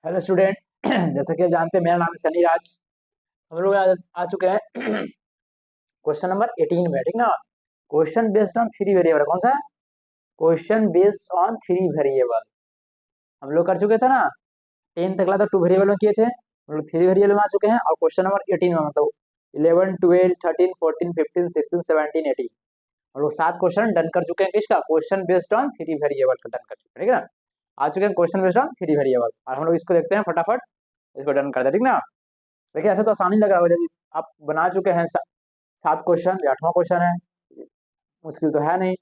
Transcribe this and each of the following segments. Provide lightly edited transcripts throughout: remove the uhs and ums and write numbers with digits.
Hello student. जैसा कि आप जानते हैं मेरा नाम है सनी राज। हम लोग आज आ चुके हैं क्वेश्चन नंबर 18 में, ठीक ना। Question based on three variable. कौन सा question based on three variable हम लोग कर चुके थे ना। 10 तक तो टू वेरिएबल में किए थे, हम लोग थ्री वेरिएबल में आ चुके हैं। और क्वेश्चन नंबर 18 में मतलब 11 12 13 14 15 16 17 18 हम लोग 7 क्वेश्चन डन कर चुके हैं। किसका question based on three variable का डन कर चुके हैं, ठीक है ना। आ चुके हैं question based on three variable और हम लोग इसको देखते हैं फटाफट, इसको डन कर दे, ठीक ना। देखिए ऐसे तो आसानी लग रहा है, जब आप बना चुके हैं 7 क्वेश्चन, ये 8वां क्वेश्चन है, मुश्किल तो है नहीं।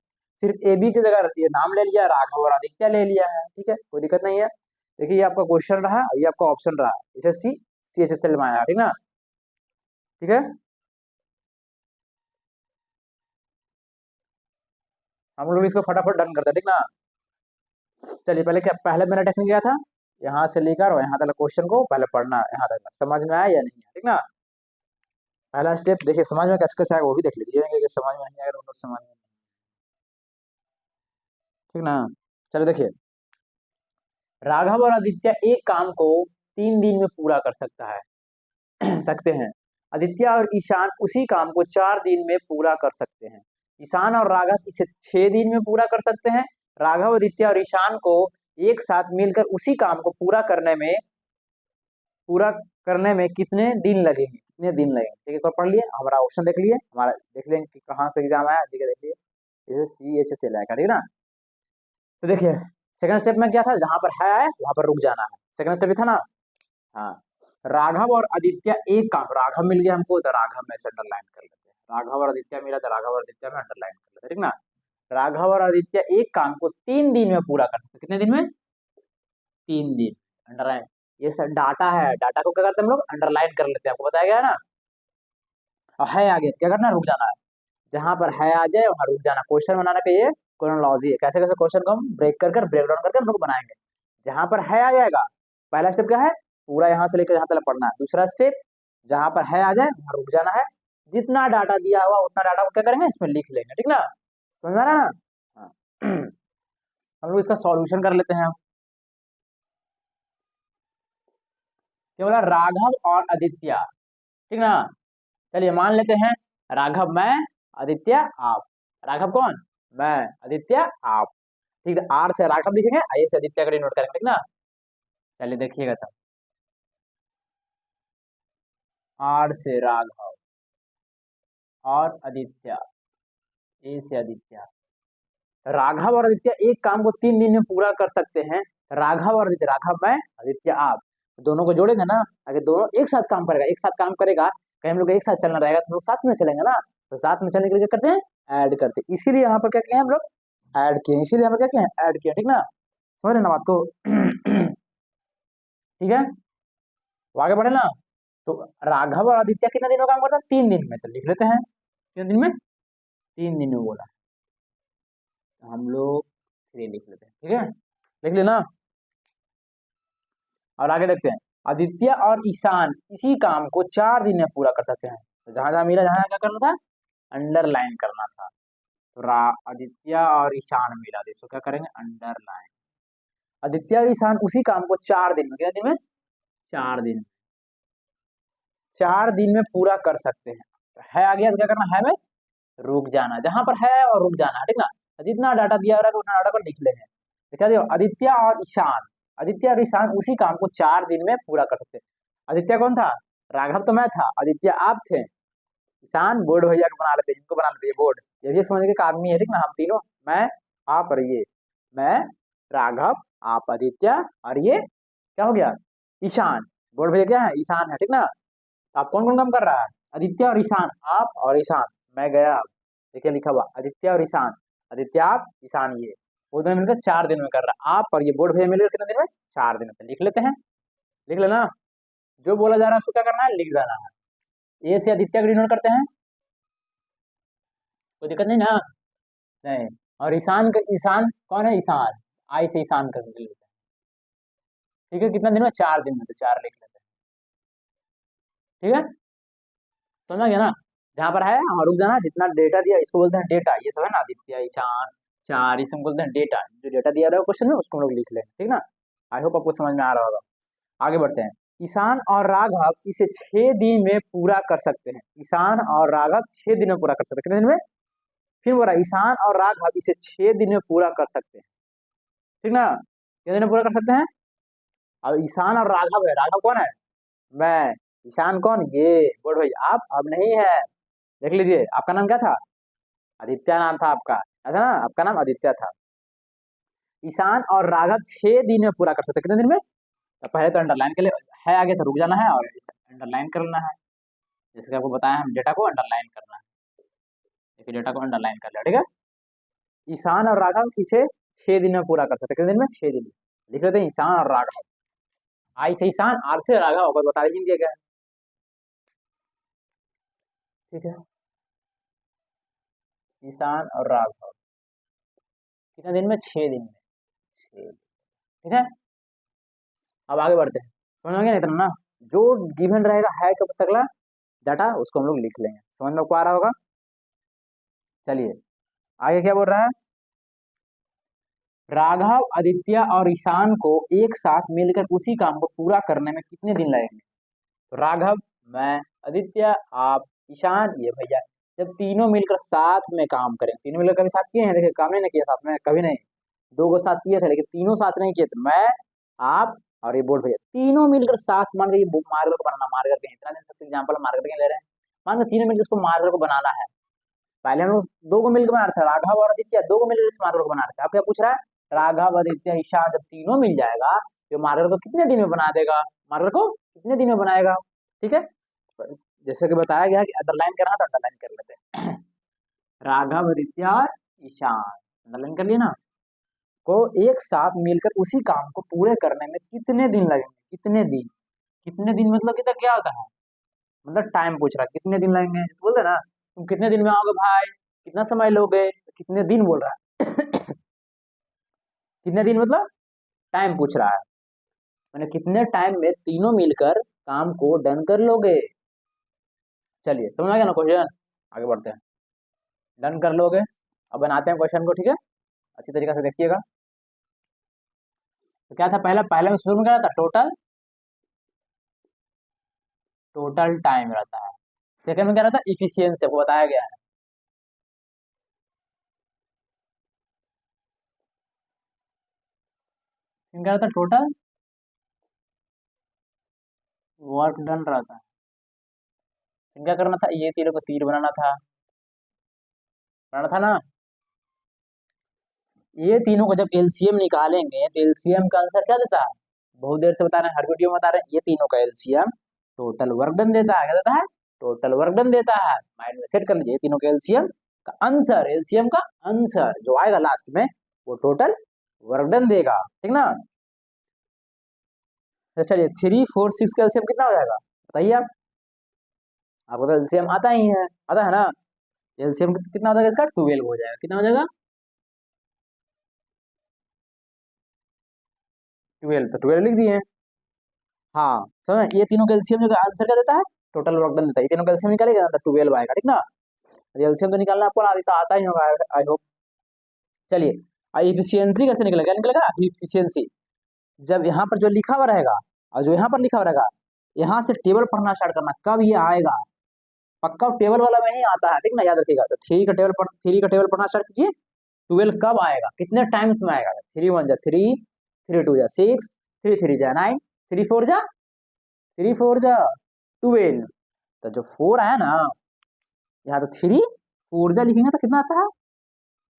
सिर्फ ए बी की जगह ये नाम ले लिया, राघव और आदित्य ले लिया है, ठीक है, कोई दिक्कत नहीं है। देखिए ये आपका क्वेश्चन रहा, ये आपका ऑप्शन रहा, इसे सी सी एच एस एल में आया, ठीक ना। ठीक है, हम लोग इसको फटाफट डन करते हैं, ठीक ना। चलिए पहले क्या, पहले मेरा टेक्निक क्या था, यहाँ से लेकर और यहाँ तक क्वेश्चन को पहले पढ़ना, यहाँ तक समझ में आया या नहीं है, ठीक ना। पहला स्टेप देखिए, समझ में कैसे कैसे आएगा वो भी देख लीजिए, कि समझ में नहीं आएगा तो मतलब समझ में, ठीक ना। चलो देखिए, राघव और आदित्य एक काम को 3 दिन में पूरा कर सकता है सकते हैं। आदित्य और ईशान उसी काम को 4 दिन में पूरा कर सकते हैं। ईशान और राघव इसे 6 दिन में पूरा कर सकते हैं। राघव, आदित्य और ईशान को एक साथ मिलकर उसी काम को पूरा करने में कितने दिन लगेंगे, कितने दिन लगेंगे, ठीक है। एक बार पढ़ लिए, हमारा ऑप्शन देख लिए, हमारा देख लेंगे कि कहाँ पे एग्जाम आया, ठीक है, देख लिए, इसे सी एच एस एल आएगा, ठीक है ना। तो देखिए सेकंड स्टेप में क्या था, जहां पर है वहां पर रुक जाना है, सेकंड स्टेप भी था ना। हाँ, राघव और आदित्य एक काम, राघव मिल गया हमको तो राघव में से अंडरलाइन कर लेते हैं, राघव और आदित्य मिला तो राघव और आदित्य में अंडरलाइन कर लेते हैं, ठीक ना। राघव और आदित्य एक काम को 3 दिन में पूरा कर सकते हैं, कितने दिन में, 3 दिन, अंडरलाइन। ये सब डाटा है, डाटा को क्या करते हैं हम लोग, अंडरलाइन कर लेते हैं, आपको बताया गया है ना। और है आगे तो क्या करना है, रुक जाना है, जहां पर है आ जाए वहां रुक जाना। क्वेश्चन बनाने का ये क्रोनोलॉजी है, कैसे कैसे क्वेश्चन को हम ब्रेक डाउन करके हम लोग बनाएंगे। जहां पर है आ जाएगा, पहला स्टेप क्या है, पूरा यहाँ से लेकर यहाँ तक पढ़ना है। दूसरा स्टेप, जहां पर है आ जाए वहां रुक जाना है, जितना डाटा दिया हुआ उतना डाटा को क्या करेंगे, इसमें लिख लेंगे, ठीक ना। समझ में आ रहा है ना। हाँ। हम लोग इसका सॉल्यूशन कर लेते हैं। क्या बोला, राघव और आदित्य, ठीक ना। चलिए मान लेते हैं, राघव मैं, आदित्य आप। राघव कौन, मैं, आदित्य आप, ठीक है। आर से राघव लिखेंगे, आई से आदित्य का डिनोट करेंगे, ठीक ना। चलिए देखिएगा तब, आर से राघव और आदित्य, ए से आदित्य। राघव और आदित्य एक काम को 3 दिन में पूरा कर सकते हैं। राघव और आदित्य, राघव मैं, आदित्य आप, दोनों को जोड़ेंगे ना। अगर दोनों एक साथ काम करेगा, एक साथ काम करेगा, कहीं हम लोग एक साथ चलना रहेगा तो हम लोग साथ में चलेंगे ना। तो साथ में चलने के लिए क्या करते हैं, ऐड करते हैं। इसीलिए यहाँ पर क्या किया हम लोग, ऐड किए, इसीलिए हम लोग क्या किए, ऐड किया, ठीक ना। समझ रहे ना बात को ठीक है, वो आगे बढ़े ना। तो राघव और आदित्य कितना दिन में काम करता है, 3 दिन में, तो लिख लेते हैं कितने दिन में, 3 दिन में बोला, तो हम लोग 3 लिख लेते हैं, ठीक है, लिख लेना। और आगे देखते हैं, आदित्य और ईशान इसी काम को 4 दिन में पूरा कर सकते हैं। तो जहां जहां मिला, जहां क्या करना था, अंडरलाइन करना था। तो आदित्य और ईशान मिला, तो इसको क्या करेंगे, अंडरलाइन। आदित्य और ईशान उसी काम को 4 दिन में, कितने दिन में, 4 दिन, 4 दिन में पूरा कर सकते हैं। तो है आ गया तो क्या करना है, में रुक जाना, जहां पर है और रुक जाना, ठीक ना। जितना डाटा दिया हो रहा है उतना डाटा को लिख लेंगे। तो क्या दिया, आदित्य और ईशान, आदित्य और ईशान उसी काम को 4 दिन में पूरा कर सकते हैं। आदित्य कौन था, राघव तो मैं था, आदित्य आप थे, ईशान बोर्ड भैया को बना लेते, इनको बना लेते, ये बोर्ड, ये भी समझने के आदमी है, ठीक ना। हम तीनों, मैं, आप और ये, मैं, राघव, आप आदित्य, और ये क्या हो गया, ईशान। बोर्ड भैया क्या है, ईशान है, ठीक ना। तो आप कौन कौन काम कर रहा है, आदित्य और ईशान, आप और ईशान, मैं गया, देखिए लिखा हुआ आदित्य और ईशान, आदित्य आप, ईशान ये, वो दोनों मिलकर 4 दिन में कर रहा है। आप और ये बोर्ड भैया मिलकर कितने दिन में, 4 दिन में, लिख लेते हैं, लिख लेना। जो बोला जा रहा है उसको क्या करना है, लिख देना है। ए से आदित्य को डिनोट करते हैं, कोई दिक्कत नहीं ना, नहीं। और ईशान का, ईशान कौन है, ईशान, आई से ईशान कर लेते हैं, ठीक है। कितना दिन में, 4 दिन में, तो 4 लिख लेते हैं, ठीक है, समझ गया ना। जहां पर है वहां रुक जाना, जितना डेटा दिया इसको बोलते हैं डेटा, ये सब है ना, आदित्य ईशान 4, इसको बोलते हैं डेटा। जो डेटा दिया रहा है क्वेश्चन में उसको हम लोग लिख लें, ठीक ना। आई होप आपको समझ में आ रहा होगा। आगे बढ़ते हैं। ईशान और राघव इसे 6 दिन में पूरा कर सकते हैं। ईशान और राघव 6 दिन में पूरा कर सकते हैं। कितने दिन में? फिर बोल रहा है ईशान और राघव इसे 6 दिन में पूरा कर सकते हैं। ठीक ना? कितने दिन में पूरा कर सकते हैं? अब ईशान और राघव है। राघव कौन है? मैं। ईशान कौन? ये। बोल भाई आप अब नहीं है। देख लीजिए आपका नाम क्या था? आदित्य नाम था आपका, ऐसा ना? आपका नाम आदित्य था। ईशान और राघव 6 दिन में पूरा कर सकते हैं। कितने दिन में? तो पहले तो अंडरलाइन के लिए है, आगे तो रुक जाना है और अंडरलाइन करना है। जैसे कि आपको बताया हम डेटा को अंडरलाइन करना है। देखिए डेटा को अंडरलाइन कर लिया, ठीक है। ईशान और राघव इसे 6 दिन में पूरा कर सकते हैं। कितने दिन में? 6 दिन में। लिख लेते हैं ईशान और राघव। आई से ईशान, आर से राघव होगा, बता दीजिए क्या है। ठीक है, ईशान और राघव कितने दिन में? 6 दिन में। 6 दिन। ठीक है, अब आगे बढ़ते हैं। समझ में आ गया ना इतना ना? जो गिवन रहेगा है कब तकला डाटा उसको हम लोग लिख लेंगे। समझ में को आ रहा होगा? चलिए आगे क्या बोल रहा है? राघव, आदित्य और ईशान को एक साथ मिलकर उसी काम को पूरा करने में कितने दिन लगेंगे? तो राघव, मैं, आदित्य, आप, ईशान, ये भैया, जब तीनों मिलकर साथ में काम करें, तीनों मिलकर कभी साथ किए हैं? देखिए काम नहीं किया साथ में, कभी नहीं। दो को साथ किए थे लेकिन तीनों साथ नहीं किए थे। मैं, आप और ये बोल भैया, तीनों मिलकर साथ मान के ये मार्कर को बनाना। मार्कर के इतना दिन सबसे एग्जाम्पल मार्कर के ले रहे हैं। मान लो तीनों मिलकर इसको मार्कर को बनाना है। पहले हम लोग दो को मिलकर बना रहे थे, राघव और आदित्य दो को मिलकर इस मार्कर को बना रहे थे। आप क्या पूछ रहा है? राघव, आदित्य, ईशान जब तीनों मिल जाएगा तो मार्कर को कितने दिन में बना देगा? मार्कर को कितने दिन में बनाएगा? ठीक है, जैसे कि बताया गया कि अंडरलाइन करना तो अंडरलाइन कर लेते हैं। राघव, आदित्य और ईशान अंडरलाइन कर लिया ना? को एक साथ मिलकर उसी काम को पूरे करने में कितने दिन लगेंगे? कितने दिन? कितने दिन मतलब कितना क्या होता है? मतलब टाइम पूछ रहा है, कितने दिन लगेंगे इस बोलते ना। तुम कितने दिन में आओगे भाई? कितना समय लोगे? कितने दिन बोल रहा है। कितने दिन मतलब टाइम पूछ रहा है। मैंने कितने टाइम में तीनों मिलकर काम को डन कर लोगे? चलिए समझ आ गया ना क्वेश्चन? आगे बढ़ते हैं। डन कर लोगे। अब बनाते हैं क्वेश्चन को, ठीक है, अच्छी तरीके से देखिएगा। तो क्या था? पहला पहले में शुरू में क्या था? टोटल, टोटल टाइम रहता है। सेकंड में क्या रहता है? इफिशियंसी, आपको बताया गया है। क्या रहता है? टोटल वर्क डन रहता है। क्या करना था? ये तीनों को तीर बनाना था, बनाना था ना? ये तीनों को जब एलसीएम निकालेंगे तो एलसीएम का आंसर क्या देता है? बहुत देर से बता रहे हैं, हर वीडियो में बता रहे हैं, ये तीनों का एलसीएम टोटल वर्क डन देता है। क्या देता है? टोटल वर्क डन देता है। माइंड में सेट कर लीजिए, तीनों के एलसीएम का आंसर, एलसीएम का आंसर जो आएगा लास्ट में वो टोटल वर्क डन देगा। ठीक ना? तो चलिए 3, 4, 6 का एलसीएम कितना हो जाएगा बताइए आप? आपको तो एलसीएम आता ही है, आता है ना? एलसीएम कितना हो जाएगा इसका? 12 हो जाएगा। कितना हो जाएगा? 12, तो 12 लिख दिए। हाँ समझ, ये तीनों का एलसीएम जो आंसर क्या देता है? टोटल वर्क डन देता है। ये तीनों का एलसीएम निकालेगा तो 12 आएगा। ठीक ना? एलसीएम तो निकालना आपको आता ही होगा, आई होप। चलिए इफिशियंसी कैसे निकलेगा? क्या निकलेगा? इफिशियंसी जब यहाँ पर जो लिखा हुआ रहेगा और जो यहाँ पर लिखा हुआ रहेगा, यहाँ से टेबल पढ़ना स्टार्ट करना। कब ये आएगा? पक्का टेबल वाला में ही आता है, ठीक ना? याद रखिएगा। तो थ्री का टेबल पढ़ना स्टार्ट कीजिए। 12 कब आएगा? कितने टाइम्स में आएगा? 3 1 जा 3, 3 2 जा 6, 3 3 जा 9, 3 4 जा 12। तो जो 4 आया ना, यहाँ तो 3 4 जा लिखेंगे तो कितना आता है?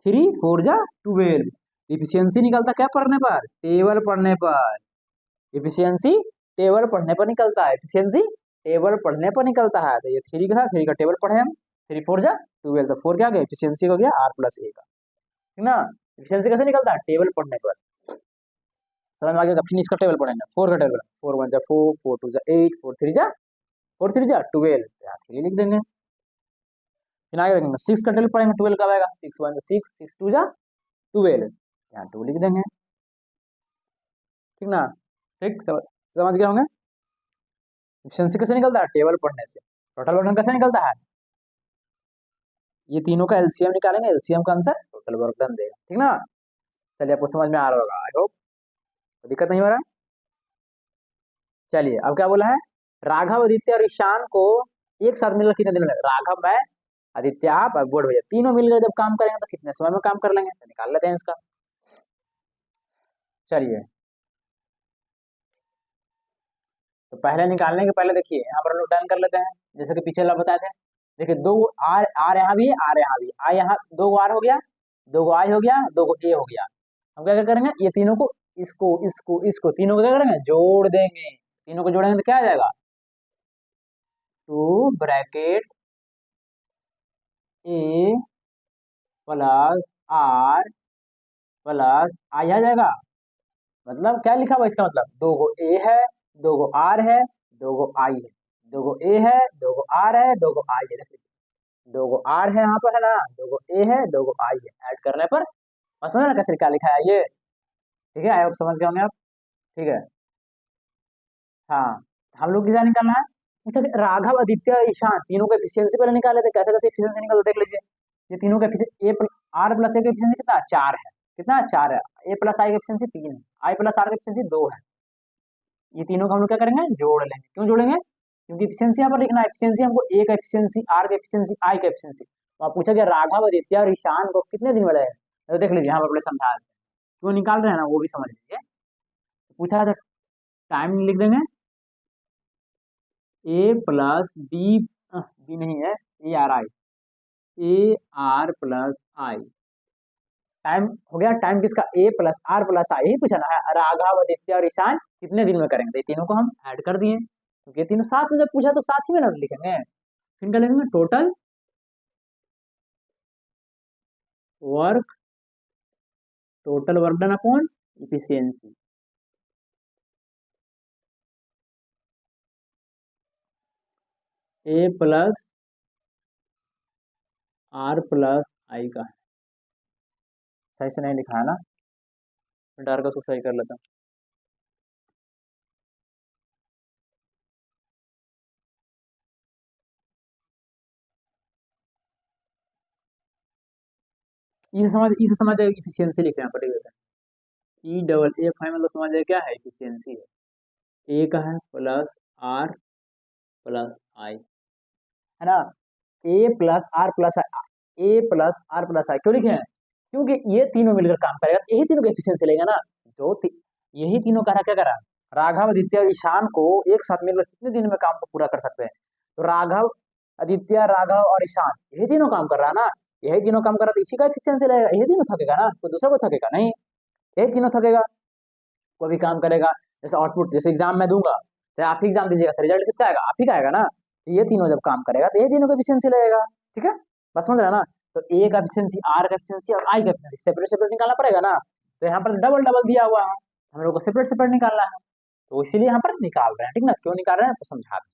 3 4 जा 12। इफिशियंसी निकलता क्या पढ़ने पर? टेबल पढ़ने पर। इफिशियंसी टेबल पढ़ने पर निकलता है। इफिशियंसी टेबल पढ़ने पर निकलता है। तो ये 3 का था, 3 का टेबल पढ़े हम। 3 4 जा 12, तो 4 क्या आ गया? इफिशियंसी हो गया R+A का। ठीक ना? इफिशियंसी कैसे निकलता है? टेबल पढ़ने पर। समझ में आ गया? फिर इसका टेबल पढ़ेंगे। 4 का टेबल, 4 1 जा 4, 4 2 जा 8, 4 3 जा 12, यहाँ 3 लिख देंगे। फिर आगे देखेंगे 6 का टेबल पढ़ेंगे। 12 कब आएगा? 6 1 जा 6, 6 2 जा 12, यहाँ 2 लिख देंगे। ठीक ना? ठीक, समझ गए होंगे। एफिशिएंसी कैसे निकलता है? टेबल पढ़ने से। टोटल वर्क डन कैसे निकलता है? ये तीनों का एलसीएम निकालेंगे, एलसीएम का आंसर टोटल वर्क डन देगा। ठीक ना? चलिए आपको समझ में आ रहा होगा, आई होप। दिक्कत नहीं हो रहा है? चलिए अब क्या बोला है, राघव आदित्य और ईशान को एक साथ मिलकर कितने दिन लगे, राघव मैं आदित्य आप और बोर्ड भैया तीनों मिलकर जब काम करेंगे तो कितने समय में काम कर लेंगे, तो निकाल लेते हैं इसका। चलिए तो पहले निकालने के पहले देखिए यहाँ पर हम लोग डन कर लेते हैं, जैसे कि पीछे बताए थे। देखिए दो आर आर यहाँ भी है, आर यहाँ भी, आई यहाँ दो आर हो गया, दो गो आई हो गया, दो गो ए हो गया। हम क्या करेंगे, ये तीनों को इसको इसको इसको तीनों को क्या करेंगे, जोड़ देंगे। तीनों को जोड़ेंगे तो क्या आ जाएगा, two bracket A plus R plus I आ जाएगा। मतलब क्या लिखा हुआ इसका मतलब, दो गो ए है, दो गो आर है, दो गो आई है, दो गो ए है, दो गो आर है, दो गो आई है। देख लीजिए दो गो आर है यहाँ पर है ना, दो गो ए है, दो गो आई है, ऐड करने पर बस समझ ना कैसे क्या लिखा है ये। ठीक है, आई होप समझ गए होंगे आप। ठीक है हाँ, हम लोग कितना निकालना है, पूछा कि राघव आदित्य ईशान तीनों का एफिशिएंसी पहले निकाले थे, कैसे कैसे एफिशिएंसी निकाल देख लीजिए। ये तीनों का efficiency A R plus A का एफिशिएंसी कितना, 4 है, कितना 4 है, ए प्लस आई का एफिशिएंसी 3 है, आई प्लस आर का एफिशिएंसी 2 है। ये तीनों को हम लोग क्या करेंगे, जोड़ लेंगे। क्यों जोड़ेंगे, क्योंकि एफिशिएंसी यहाँ पर लिखना है, एफिशिएंसी हमको ए का एफिशिएंसी, आर का एफिशिएंसी, आई का एफिशिएंसी। वहाँ पूछा गया राघव आदित्य और ईशान को कितने दिन में लगेगा, तो देख लीजिए यहाँ पर अपने समझा देते हैं। क्यों निकाल रहे हैं ना वो भी समझ लीजिए। पूछा था टाइम लिख देंगे, ए प्लस बी, बी नहीं है, A R I, A R plus I. Time हो गया, टाइम किसका, ए प्लस आर प्लस आई ही पूछा ना है, राघव आदित्य और ईशान कितने दिन में करेंगे, तो ये तीनों को हम ऐड कर दिए, क्योंकि ये तीनों साथ में जब पूछा तो साथ ही में ना लिखेंगे। फिर क्या लिखेंगे, total work, total work done upon efficiency. A plus R plus I का है, सही से नहीं लिखा है ना, मैं डार का उसको सही कर लेता हूँ। इसे समझ जाएगा इफिशियंसी लिखना पड़ेगा। ई डबल ए फाइव मतलब समझ जाए क्या है, इफिशियंसी है, ए का है प्लस आर प्लस आई, है ना, A plus R plus I, A plus R plus I क्यों लिखे हैं, क्योंकि ये तीनों मिलकर काम करेगा, यही तीनों का एफिशिएंसी लेगा ना। यही तीनों करा क्या करा, राघव आदित्य और ईशान को एक साथ मिलकर कितने दिन में काम को पूरा कर सकते हैं, तो राघव आदित्य राघव और ईशान यही तीनों काम कर रहा है ना, यही तीनों काम कर रहा है तो इसी का एफिशिएंसी लगेगा, यही तीनों थकेगा ना, कोई दूसरा को थकेगा नहीं, यही तीनों थकेगा। कोई भी काम करेगा, जैसे आउटपुट, जैसे एग्जाम में दूंगा, चाहे आप ही एग्जाम दीजिएगा तो रिजल्ट किसका आएगा, आप ही का आएगा ना। तो ये तीनों जब काम करेगा तो ये तीनों का एफिशिएंसी लगेगा। ठीक है, बस समझ रहे ना। तो ए का एफिशिएंसी, आर का एफिशिएंसी और आई का एफिशिएंसी सेपरेट सेपरेट निकालना पड़ेगा ना, तो यहाँ पर डबल डबल दिया हुआ है, हम लोग को सेपरेट सेपरेट निकालना है, तो इसीलिए यहाँ पर निकाल रहे हैं। ठीक ना, क्यों निकाल रहे हैं तो समझा दें।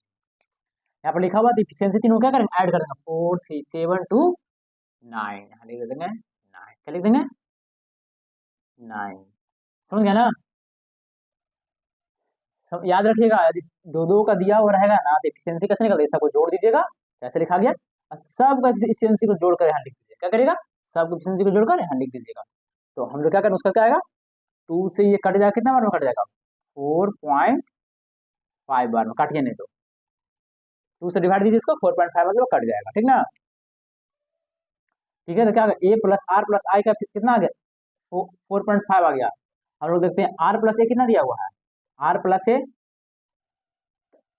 यहाँ पर लिखा हुआ एफिशिएंसी तीनों क्या करेंगे, ऐड करेंगे, 4 3 7 2 9, यहाँ लिख देंगे 9, क्या लिख देंगे 9, समझ गया ना। सब याद रखिएगा, यदि दो दो का दिया हुआ रहेगा ना तो एफिशिएंसी कैसे निकलता है, सबको जोड़ दीजिएगा, कैसे लिखा गया, सबका एफिशिएंसी को जोड़कर यहाँ लिख दीजिएगा, क्या करेगा, सबको एफिशिएंसी को जोड़कर यहाँ लिख दीजिएगा। तो हम लोग क्या करें, उसका क्या आएगा, 2 से ये कट जाएगा, कितना बार में कट जाएगा, 4.5 बार में, काटिए नहीं तो 2 से डिवाइड दीजिए इसको, 4.5 मतलब कट जाएगा। ठीक ना, ठीक है, तो क्या ए प्लस आर प्लस आई का कितना आ गया, 4.5 आ गया। हम लोग देखते हैं आर प्लस ए कितना दिया हुआ है, R plus A,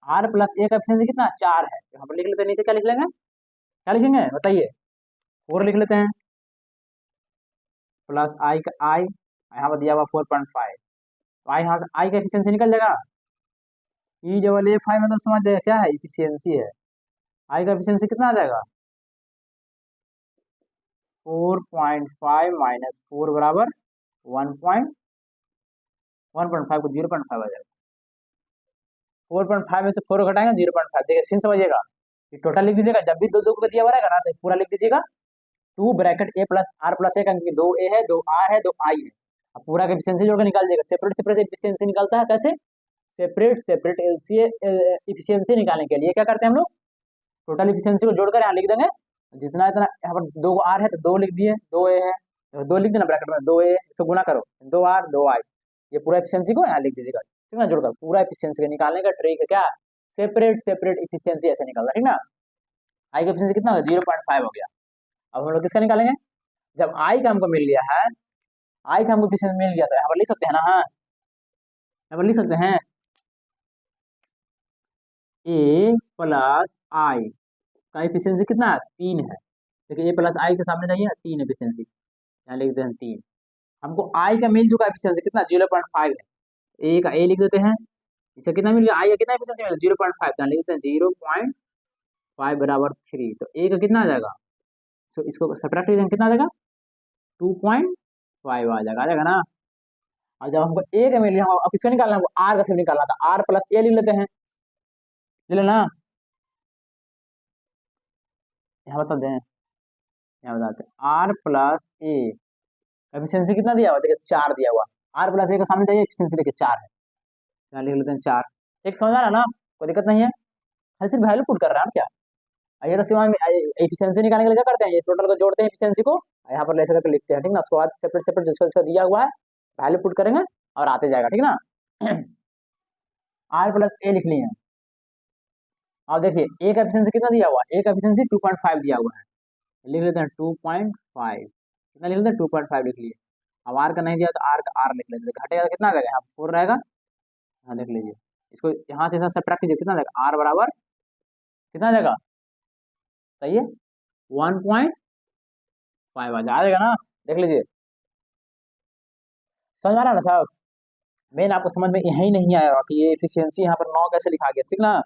R plus A का एफिशिएंसी कितना 4 है, यहाँ पर लिख लेते हैं, नीचे क्या लिख लेंगे, क्या लिखेंगे बताइए, 4 लिख लेते हैं, प्लस आई का आई, यहाँ पर दिया हुआ 4.5, तो आई यहाँ से आई का एफिशिएंसी निकल जाएगा, ई डबल ए फाइव मतलब समझ जाएगा क्या है, इफिशियंसी है। आई का एफिशिएंसी कितना आ जाएगा, 4.5 माइनस 4 बराबर 1.5 को 0.5 आ जाएगा, 4.5 में से 4 घटाएंगे 0.5, देखिए फिर समझिएगा, ये टोटल लिख दीजिएगा, जब भी दो दो को दिया हुआ रहेगा ना तो पूरा लिख दीजिएगा, 2 bracket A plus R plus A का, 2 ए है, 2 आर है, 2 आई है, अब पूरा का एफिशिएंसी जोड़ के निकाल दीजिएगा, सेपरेट सेपरेट एफिशिएंसी निकलता है, कैसे, सेपरेट सेपरेट एलसीए एफिशिएंसी निकालने के लिए क्या करते हैं हम लोग, टोटल एफिशिएंसी को जोड़कर यहाँ लिख देंगे, जितना इतना, यहाँ पर 2 आर है तो 2 लिख दिए, 2 ए है तो 2 लिख देना ब्रैकेट में, 2 ए, इसको गुना करो, 2 आर 2 आई, ये पूरा एफिशिएंसी को यहाँ लिख दीजिएगा। ठीक ना, जोड़कर पूरा एफिशिएंसी का निकालने का ट्रिक है क्या, सेपरेट सेपरेट एफिशिएंसी ऐसे निकालना, ठीक ना। आई का एफिशिएंसी कितना होगा 0.5 हो गया। अब हम लोग किसका निकालेंगे, जब आई का हमको मिल लिया है, आई का हमको एफिशिएंसी मिल गया तो यहाँ पर लिख सकते हैं ना, हाँ यहाँ पर लिख सकते हैं ए प्लस आई का एफिशिएंसी कितना है 3 है। देखिए ए प्लस आई के सामने जाइए 3 एफिशिएंसी, यहाँ लिख देते हैं 3। हमको आई का मिल चुका एफिशिएंसी कितना 0.5 है, ए का ए लिख देते हैं, इसका कितना मिल गया, आई का कितना एफिशिएंसी मिला 0.5, तो लिख देते हैं 0.5 बराबर 3, तो ए का कितना आ जाएगा, सो इसको सब्ट्रैक्ट करेंगे कितना आ जाएगा 2.5 आ जाएगा ना। और जब हमको ए का मिल गया, अब किसको निकालना है, हमको आर का सिर्फ निकालना था, आर प्लस ए लिख लेते हैं, ले लेना, यहाँ बता दें, यहाँ बताते हैं आर प्लस ए एफिशिएंसी कितना दिया हुआ, देखिए 4 दिया हुआ, आर प्लस ए का सामने जाइए एफिशिएंसी देखिए 4 है, यहाँ लिख लेते हैं 4। एक समझ आ रहा है ना, कोई दिक्कत नहीं है, खाली सिर्फ वैल्यू पुट कर रहा है क्या। ये तो सिवाय में एफिशिएंसी निकालने के लिए क्या करते हैं, ये टोटल को जोड़ते हैं एफिशिएंसी को, यहाँ पर ले करके लिखते हैं, ठीक ना। उसके बाद सेपरेट सेपरेट जिसका जिसका दिया हुआ है वैल्यू पुट करेंगे और आते जाएगा, ठीक ना। आर प्लस ए लिख लिए। अब देखिए ए का एफिशिएंसी कितना दिया हुआ है, ए का एफिशिएंसी 2.5 दिया हुआ है, लिख लेते हैं 2.5, कितना लिख लेते हैं 2.5 लिख लिए। अब आर का नहीं दिया तो आर का आर लिख लेते, घटेगा तो कितना आ जाएगा, यहाँ 4 रहेगा, यहाँ देख लीजिए, इसको यहाँ से सब्ट्रैक्ट कीजिए कितना जाएगा, आर बराबर कितना जाएगा, सही है 1.5 आ जाएगा ना, देख लीजिए। समझ आ रहा है ना साहब, मेन आपको समझ में यही नहीं आया कि ये एफिशिएंसी यहाँ पर 9 कैसे लिखा गया, ठीक ना।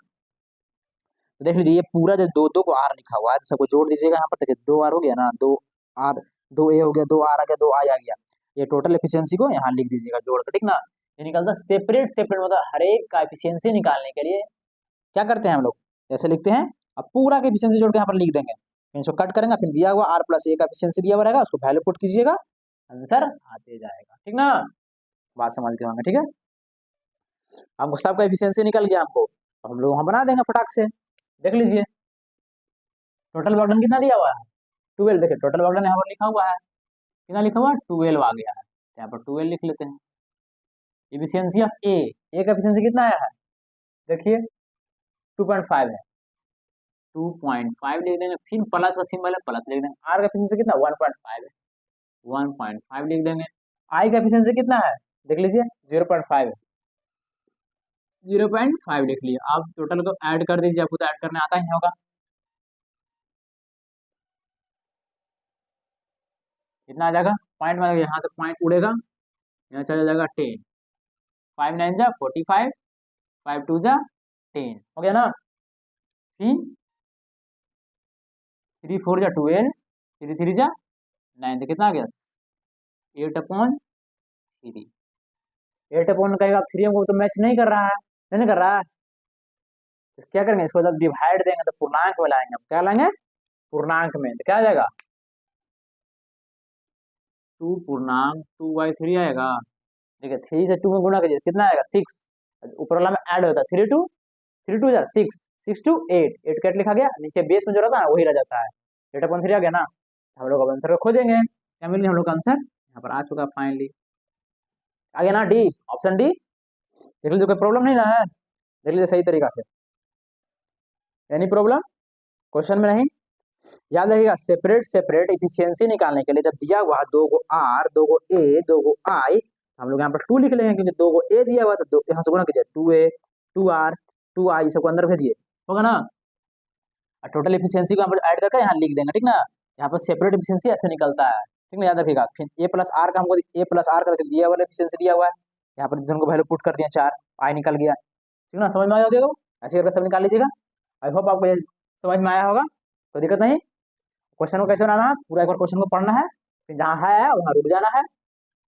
तो देख लीजिए ये पूरा जो दो दो को आर लिखा हुआ है, तो सबको जोड़ दीजिएगा, यहाँ पर देखिए 2 आर हो गया ना, 2 आर 2 ए हो गया, 2 आर आ गया, 2 आई आ गया, ये टोटल एफिशिएंसी को यहाँ लिख दीजिएगा जोड़ कर, ठीक ना। ये निकलता सेपरेट सेपरेट, मतलब हर एक का एफिशिएंसी निकालने के लिए क्या करते हैं हम लोग, ऐसे लिखते हैं, अब पूरा का एफिशिएंसी जोड़ के यहाँ पर लिख देंगे, इसको कट करेंगे, फिर दिया हुआ आर प्लस ए का एफिशिएंसी दिया हुआ रहेगा, उसको वैल्यू पुट कीजिएगा, आंसर आते जाएगा, ठीक ना। बात समझ गए होंगे, ठीक है। हमको सबका एफिशिएंसी निकल गया हमको, तो हम लोग वहां बना देंगे फटाक से। देख लीजिए टोटल वर्कडन कितना दिया हुआ है 12, देखिए टोटल वर्कडन यहाँ पर लिखा हुआ है, कितना लिखा हुआ है 12 आ गया है, यहाँ पर 12 लिख लेते हैं। एफिशिएंसी ऑफ ए का एफिशिएंसी कितना आया है, देखिए 2.5 है, 2.5 लिख देंगे, फिर प्लस का सिंबल है प्लस लिख देंगे, आर का एफिशिएंसी कितना 1.5 है, 1.5 लिख देंगे। आई का एफिशिएंसी कितना है, देख लीजिए 0.5 है, 0.5 लिख लिया। आप टोटल को ऐड कर दीजिए, आपको तो ऐड करने आता ही होगा, कितना आ जाएगा पॉइंट में, यहाँ से पॉइंट उड़ेगा, यहाँ चला जाएगा 10, 5 9 जा 45, 5 2 जा 10 हो गया ना, फिर 3 4 जा 12, 3 3 जा 9, तो कितना आ गया 8/3, 8/, कहेगा 3 हमको तो मैच नहीं कर रहा है, नहीं कर रहा है, तो क्या करेंगे, इसको जब डिवाइड देंगे तो पूर्णांक में लाएंगे, अब क्या लाएंगे पूर्णांक में, तो क्या आ जाएगा 2/2/3 आएगा। देखिए 3 से 2 में गुणा कीजिए कितना आएगा 6, ऊपर वाला में ऐड होता है 3 2 जा 6, 6 2 8, 8 कैट लिखा गया, नीचे बेस में जो रहता है वही रह जाता है, 8/3 आ गया ना। हम लोग अब आंसर को खोजेंगे, क्या मिल गया हम लोग का आंसर यहाँ पर आ चुका फाइनली, आ गया ना डी, ऑप्शन डी। देख लीजिए कोई प्रॉब्लम नहीं ना है, देख लीजिए सही तरीका से, एनी प्रॉब्लम क्वेश्चन में नहीं। याद रखिएगा सेपरेट सेपरेट इफिशियंसी निकालने के लिए जब दिया हुआ 2 गो आर 2 गो ए 2 गो आई, हम लोग यहाँ पर 2 लिख लेंगे, क्योंकि 2 गो ए दिया हुआ तो यहाँ से गुना कीजिए 2 ए 2 आर 2 आई सबको अंदर भेजिए, होगा ना। और टोटल इफिशियंसी को यहाँ पर ऐड करके यहाँ लिख देंगे, ठीक ना। यहाँ पर सेपरेट इफिशियंसी ऐसे निकलता है, ठीक ना, याद रखिएगा। फिर ए प्लस आर का हमको ए प्लस आर का दिया हुआ इफिशियंसी दिया हुआ है, यहाँ पर दोनों को वैल्यू पुट कर दिया 4, आई निकल गया, ठीक ना। समझ में आ जाएगा, ऐसे करके सब निकाल लीजिएगा। आई होप आपको ये समझ में आया होगा, कोई दिक्कत नहीं। क्वेश्चन को कैसे बनाना है, पूरा एक बार क्वेश्चन को पढ़ना है, फिर जहाँ है वहाँ रुक जाना है,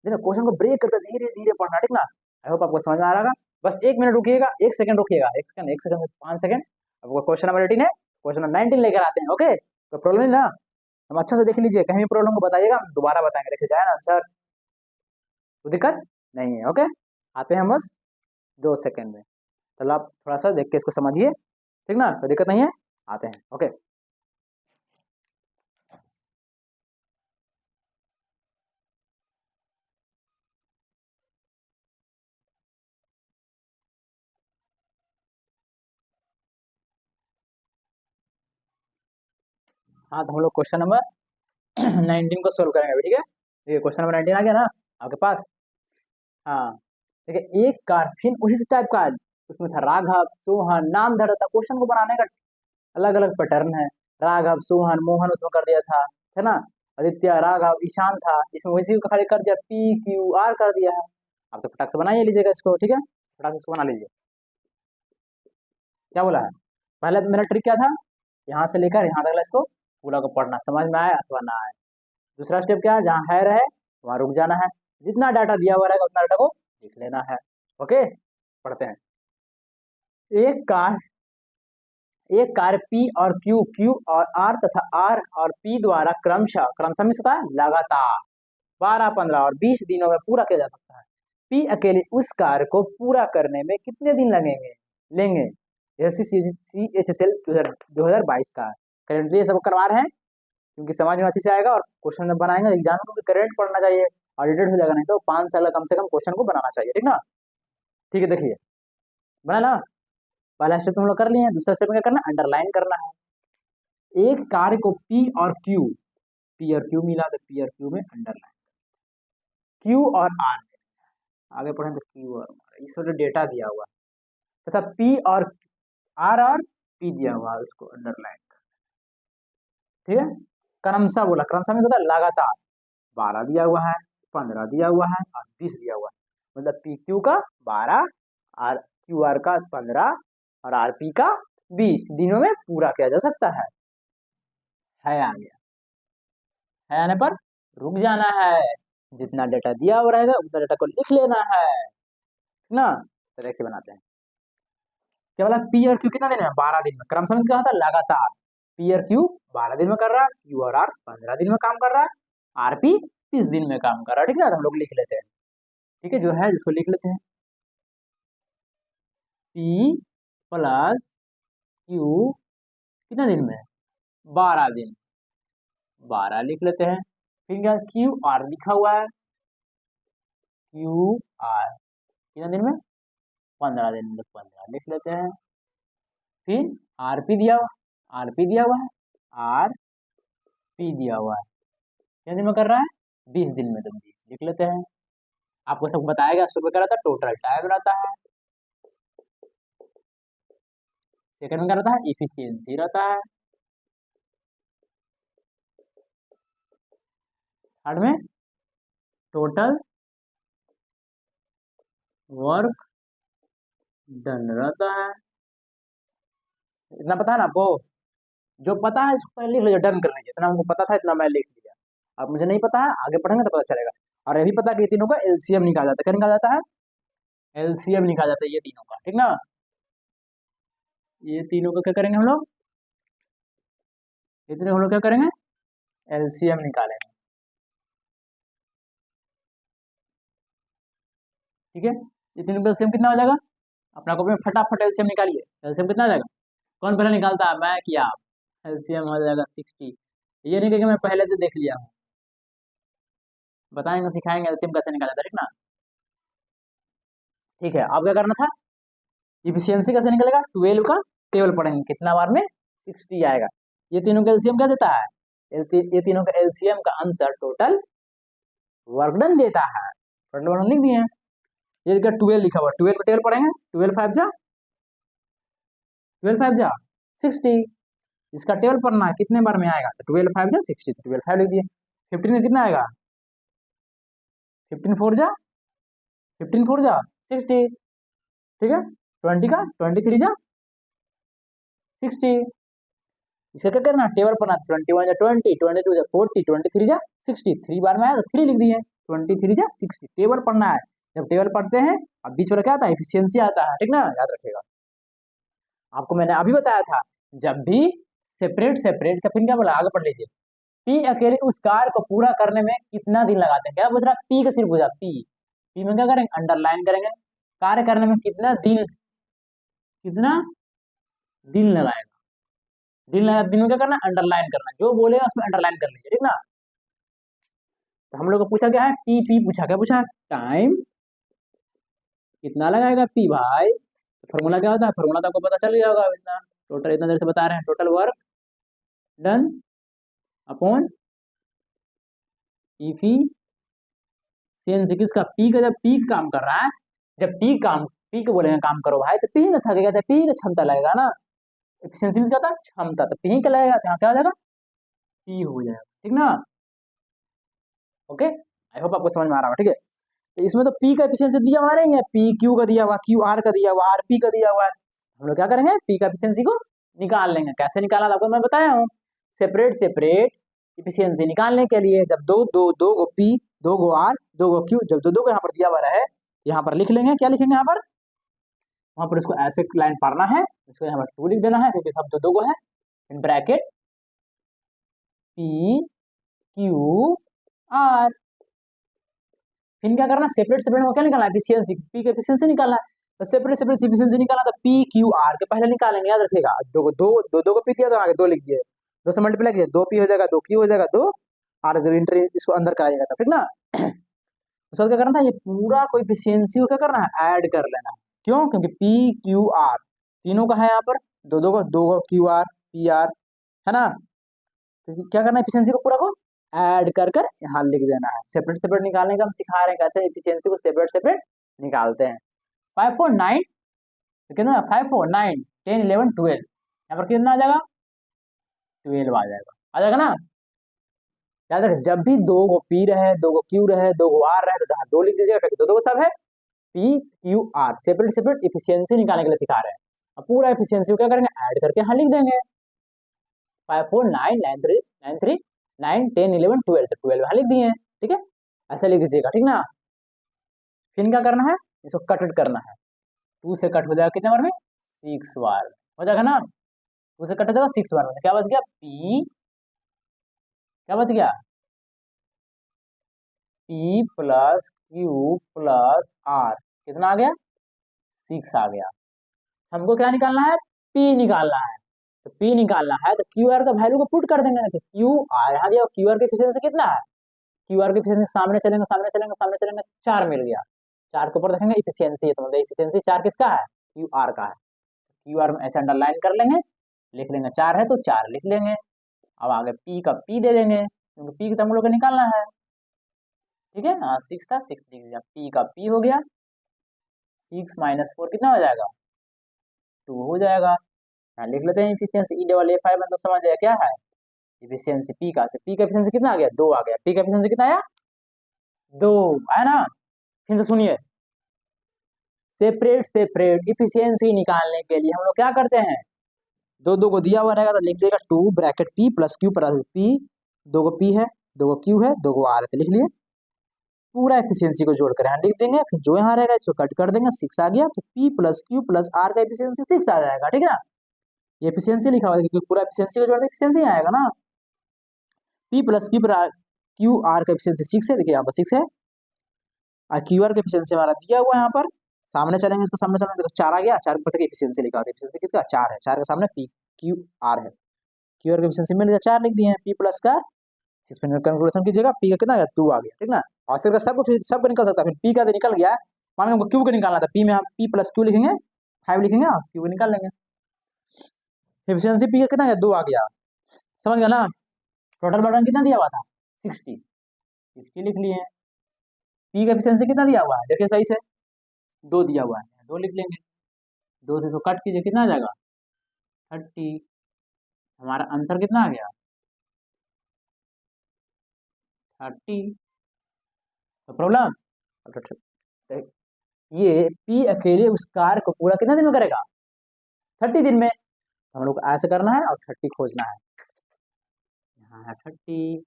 देखो क्वेश्चन को ब्रेक करके धीरे धीरे पढ़ना, ठीक ना। आई होप आपको समझ में आ रहा है, बस 1 मिनट रुकिएगा, 1 सेकंड रुकिएगा, 1 सेकंड 5 सेकंड। आपको क्वेश्चन नंबर 18 है, क्वेश्चन नंबर 19 लेकर आते हैं, ओके। तो प्रॉब्लम नहीं ना, हम अच्छा से देख लीजिए, कहीं भी प्रॉब्लम को बताइएगा, हम दोबारा बताएंगे, देखिए जाए ना आंसर, कोई दिक्कत नहीं है, ओके। आते हैं बस 2 सेकंड में, चलो आप थोड़ा सा देख के इसको समझिए, ठीक ना, कोई दिक्कत नहीं है, आते हैं, ओके। हाँ, तो हम लोग क्वेश्चन नंबर 19 को सोल्व करेंगे अभी, ठीक है। देखिए क्वेश्चन नंबर 19 आ गया ना आपके पास। हाँ, देखिए एक कार फिर उसी टाइप का, उसमें था राघव सोहन नाम धरा था। क्वेश्चन को बनाने का अलग अलग पैटर्न है। राघव सोहन मोहन उसमें कर दिया था, है ना। आदित्य राघव ईशान था, इसमें उसी को खाली कर दिया, पी क्यू आर कर दिया है। आप तो फटाक से बना ही लीजिएगा इसको, ठीक है, फटाक से इसको बना लीजिए। क्या बोला है, पहले मेरा ट्रिक क्या था, यहाँ से लेकर यहाँ तक इसको पूरा को पढ़ना, समझ में आए अथवा ना आए। दूसरा स्टेप क्या है, जहाँ है रहे वहाँ रुक जाना है, जितना डाटा दिया हुआ रहेगा उतना डाटा को लिख लेना है। ओके, पढ़ते हैं। एक कार एक कार P और Q और R तथा R और P द्वारा क्रमशः मिस होता है लगातार 12, 15 और 20 दिनों में पूरा किया जा सकता है। P अकेले उस कार्य को पूरा करने में कितने दिन लेंगे। जैसे CHSL 2022 का करेंटली ये सब करवा रहे हैं क्योंकि समझ में अच्छे से आएगा और क्वेश्चन जब बनाएंगे एग्जाम को भी करेंट पढ़ना चाहिए, ऑडिटेड हो जाएगा, नहीं तो 5 साल कम से कम क्वेश्चन को बनाना चाहिए, ठीक ना। ठीक है, देखिए बना ना, पहला स्टेप हम लोग कर लिए हैं। दूसरा स्टेप में क्या करना, अंडरलाइन करना है। एक कार्य को P और Q मिला तो P और Q में अंडरलाइन, Q और R आगे पढ़ें तो Q और R इस वाले डेटा दिया हुआ तथा P और R और P दिया हुआ उसको अंडरलाइन, ठीक है। क्रमशः बोला, क्रमशः में होता है लगातार 12 दिया हुआ है, 15 दिया हुआ है और 20 दिया हुआ है, मतलब पी क्यू का 12 और क्यू आर का 15 और आर पी का 20 दिनों में पूरा किया जा सकता है। आ गया, है आने पर रुक जाना है, जितना डेटा दिया हुआ रहेगा उतना डेटा को लिख लेना है ना। तो देखिए बनाते हैं, क्या बोला, पी और क्यू कितना दिन में, 12 दिन में। क्रमशः क्या होता है, लगातार। पी और क्यू 12 दिन में कर रहा है, क्यू और आर 15 दिन में काम कर रहा है, आरपी 30 दिन में काम कर रहा है, ठीक है। तो हम लोग लिख लेते हैं, ठीक है, जो है जिसको लिख लेते हैं, पी प्लस क्यू कितना दिन में, 12 दिन, 12 लिख लेते हैं। फिर क्या, क्यू आर लिखा हुआ है, क्यू आर कितना दिन में, 15 दिन में, 15 लिख लेते हैं। फिर आरपी दिया हुआ, आरपी दिया हुआ है, आर पी दिया हुआ है, कितने दिन में कर रहा है, 20 दिन में, तो 20 लिख लेते हैं। आपको सब बताएगा, सुबह क्या रहता है, टोटल टाइम रहता है, सेकंड में क्या रहता है, इफिशियंसी रहता है, थर्ड में टोटल वर्क डन रहता है। इतना पता है ना आपको, जो पता है इसको पहले लिख लीजिए, डन कर लीजिए, इतना हमको पता था इतना मैं लिख लिया। अब मुझे नहीं पता है, आगे पढ़ेंगे तो पता चलेगा। और ये भी पता है कि ये तीनों का एलसीएम निकाला जाता है, क्या निकाला जाता है, एलसीएम निकाला जाता है ये तीनों का, ठीक ना। ये तीनों का क्या करेंगे हम लोग, ये तीनों हम लोग क्या करेंगे, एलसीएम निकालेंगे, ठीक है। ये तीनों का एलसीएम कितना हो जाएगा, अपना कॉपी में फटाफट एलसीएम निकालिए। एलसीएम कितना आ जाएगा, कौन पहले निकालता है, मैं कि आप। एलसीएम हो जाएगा 60। ये नहीं कि मैं पहले से देख लिया हूँ, बताएंगे सिखाएंगे एलसीएम कैसे निकाला जाता है, ठीक ना। ठीक है, अब क्या करना था, इफिशियंसी कैसे निकलेगा, 12 का टेबल पढ़ेंगे, कितना बार में 60 आएगा। ये तीनों का एलसीएम क्या देता है, ये तीनों का एलसीएम का आंसर टोटल वर्क डन देता है। टोटल वर्क लिख दिए, ये देखिए 12 लिखा हुआ, 12 का टेबल पढ़ेंगे, 12 5 जा 60, इसका टेबल पढ़ना है कितने बार में आएगा, तो 12 5 जा 60, 12 5 लिख दिए। 15 में कितना आएगा, 15 4 जा 60, ठीक है। 20 का 23 जा 60, इसका क्या करना, टेबल पढ़ना, 21 जा 20, 22 जा 40, 23 जा 60, 3 बार में आया तो 3 लिख दिए, 23 जा 60, टेबल पढ़ना है। जब टेबल पढ़ते हैं अब बीच में क्या आता है, एफिशिएंसी आता है, ठीक ना, याद रखिएगा। आपको मैंने अभी बताया था, जब भी सेपरेट सेपरेट का, फिर क्या बोला, आगे पढ़ लीजिए। पी अकेले उस कार्य को पूरा करने में कितना दिन लगाते हैं, क्या पूछ रहा, पी का सिर्फ पूछा, पी में क्या करेंगे, अंडरलाइन करेंगे, कार्य करने में कितना दिन लगाएगा, दिन में क्या करना, अंडरलाइन करना, जो बोलेगा उसमें अंडरलाइन कर लीजिए, ठीक ना। तो हम लोग को पूछा क्या है, पी पूछा, क्या पूछा, टाइम कितना लगाएगा पी भाई। तो फॉर्मूला क्या होता है, फॉर्मूला तो आपको पता चल गया होगा, इतना टोटल, इतना देर से बता रहे हैं, total work done upon efficiency किसका, पी का, जब पी काम कर रहा है, जब पी को बोलेंगे काम करो भाई, तो पी ना थकेगा, जब पी का क्षमता लगेगा ना, एफिशिएंसी में क्या था, क्षमता, तो पी का लगेगा, तो यहाँ क्या हो जाएगा, पी हो जाएगा, ठीक ना। ओके, आई होप आपको समझ में आ रहा होगा, ठीक है। तो इसमें तो पी का एफिशिएंसी दिया हुआ नहीं है, पी क्यू का दिया हुआ, क्यू आर का दिया हुआ, आर पी का दिया हुआ है। हम लोग क्या करेंगे, पी का एफिशिएंसी को निकाल लेंगे। कैसे निकाला आपको मैं बताया हूँ, सेपरेट सेपरेट एफिशिएंसी निकालने के लिए, जब दो गो पी, दो गो आर, दो गो क्यू, जब दो को यहाँ पर दिया हुआ है, यहाँ पर लिख लेंगे, क्या लिखेंगे यहाँ पर, वहां पर इसको ऐसे लाइन पढ़ना है, इसको यहाँ पर 2 लिख देना है, क्योंकि सब दो को है, in bracket P Q R. फिर क्या करना, सेपरेट सेपरेट में क्या निकालना है, एफिशिएंसी, पी का एफिशिएंसी निकालना है, तो सेपरेट सेपरेट एफिशिएंसी निकालना, तो पी क्यू आर के पहले निकालेंगे, याद रखिएगा। दो को पी दिया तो आगे दो लिख दिए, दो से मल्टीप्लाई किया, दो पी हो जाएगा, दो क्यू हो जाएगा, दो आर, जब इंटर इसको अंदर कराइएगा तब, ठीक ना। उसके बाद क्या करना था, ये पूरा कोई एफिशिएंसी को क्या करना है, ऐड कर लेना है। क्यों, क्योंकि पी क्यू आर तीनों का है यहाँ पर, दो को क्यू आर पी आर, है ना। तो क्या करना है, एफिशिएंसी को पूरा को ऐड कर कर यहाँ लिख देना है। सेपरेट सेपरेट निकालने का हम सिखा रहे हैं, कैसे एफिशिएंसी को सेपरेट सेपरेट निकालते हैं। 5 4 9, कितना, 5 4 9 10 11 12, यहाँ पर कितना आ जाएगा, 12 आ जाएगा ना। याद रखें, जब भी दो गो पी रहे, दो गो क्यू रहे, दो गो आर रहे, तो जहाँ दो लिख दीजिएगा, क्योंकि दो सब है, P Q R, separate separate efficiency निकालने के लिए सिखा रहे हैं। अब पूरा इफिशियंसी को क्या करेंगे, ऐड करके यहाँ लिख देंगे, 5 4 9 9 3 9 3 9 10 11 12, तो 12 यहाँ लिख दिए, ठीक है, ऐसे लिख दीजिएगा, ठीक ना। फिर क्या करना है, इसको कट करना है, 2 से कट हो जाएगा कितने बार में, 6 बार हो जाएगा ना, 2 से कट हो जाएगा 6 बार में, तो क्या बच गया, पी, क्या बच गया, P plus Q plus R, कितना आ गया, 6 आ गया। हमको क्या निकालना है, पी निकालना है, तो पी निकालना है तो क्यू आर का वैल्यू को पुट कर देंगे, तो क्यू आर यहाँ दिया, क्यू आर के एफिशिएंसी कितना है, क्यू आर के एफिशिएंसी सामने चलेंगे सामने चलेंगे सामने चलेंगे, 4 मिल गया, 4 के ऊपर देखेंगे एफिशिएंसी, तो मतलब एफिशिएंसी 4 किसका है, क्यू आर का है। क्यू आर में ऐसे अंडरलाइन कर लेंगे, लिख लेंगे 4 है तो 4 लिख लेंगे। अब आगे पी का पी दे देंगे, क्योंकि पी तो हम लोग को निकालना है, ठीक है। हाँ 6 था, 6 लिख दिया, पी का पी हो गया, 6 माइनस 4 कितना हो जाएगा, 2 हो जाएगा। हाँ लिख लेते हैं इफिशियंसी, ई डबल ए 5 मतलब समझ जाएगा क्या है, इफिशियंसी पी का, तो पी का एफिशिएंसी कितना आ गया, 2 आ गया, पी का एफिशिएंसी कितना आया, 2 आया ना। फिर से सुनिए, सेपरेट सेपरेट इफिशियंसी निकालने के लिए हम लोग क्या करते हैं, दो को दिया हुआ रहेगा तो लिख देगा 2 bracket P plus Q plus P, दो को पी है, दो को क्यू है, दो को आर है, तो लिख लिए, पूरा एफिशिएंसी को जोड़कर यहाँ लिख देंगे, फिर जो यहाँ रहेगा इसको कट कर देंगे, 6 आ गया, तो P plus Q plus R का एफिशिएंसी 6 आ जाएगा, ठीक है ना। ये एफिशिएंसी लिखा हुआ है, क्योंकि पूरा एफिशिएंसी को जोड़ दे एफिशिएंसी आएगा ना। पी प्लस क्यू आर का एफिशिएंसी 6 है, देखिए यहाँ पर 6 है, और क्यू आर का एफिशिएंसी हमारा दिया हुआ है यहाँ पर, सामने चलेंगे इसको, सामने सामने देखो 4 आ गया, 4 पर एफिशिएंसी लिखा होता है, एफिशिएंसी किसका, 4 है, 4 के सामने पी क्यू आर है, क्यू आर का एफिशिएंसी मिल गया 4 लिख दिए हैं, पी प्लस का 6 पे कैलकुलेशन कीजिएगा, पी का कितना आ गया, 2 आ गया, ठीक ना। और सिर्फ सबको निकल सकता है, फिर पी का तो निकल गया, मान लो हमको क्यू को निकालना था, पी में हम पी प्लस क्यू लिखेंगे, 5 लिखेंगे, क्यू को निकाल लेंगे, एफिशिएंसी पी का कितना गया, 2 आ गया, समझ गया ना। टोटल बर्डन कितना दिया हुआ था, 60 लिख लिए। पी का एफिशिएंसी कितना दिया हुआ है, देखिए सही से, 2 दिया हुआ है, 2 लिख लेंगे, 2 से इसको कट कीजिए, कितना आ जाएगा, 30। हमारा आंसर कितना आ गया, 30। तो प्रॉब्लम, ये पी अकेले उस कार्य को पूरा कितना दिन में करेगा, 30 दिन में। तो हम लोग को ऐसे करना है और 30 खोजना है, यहाँ है 30,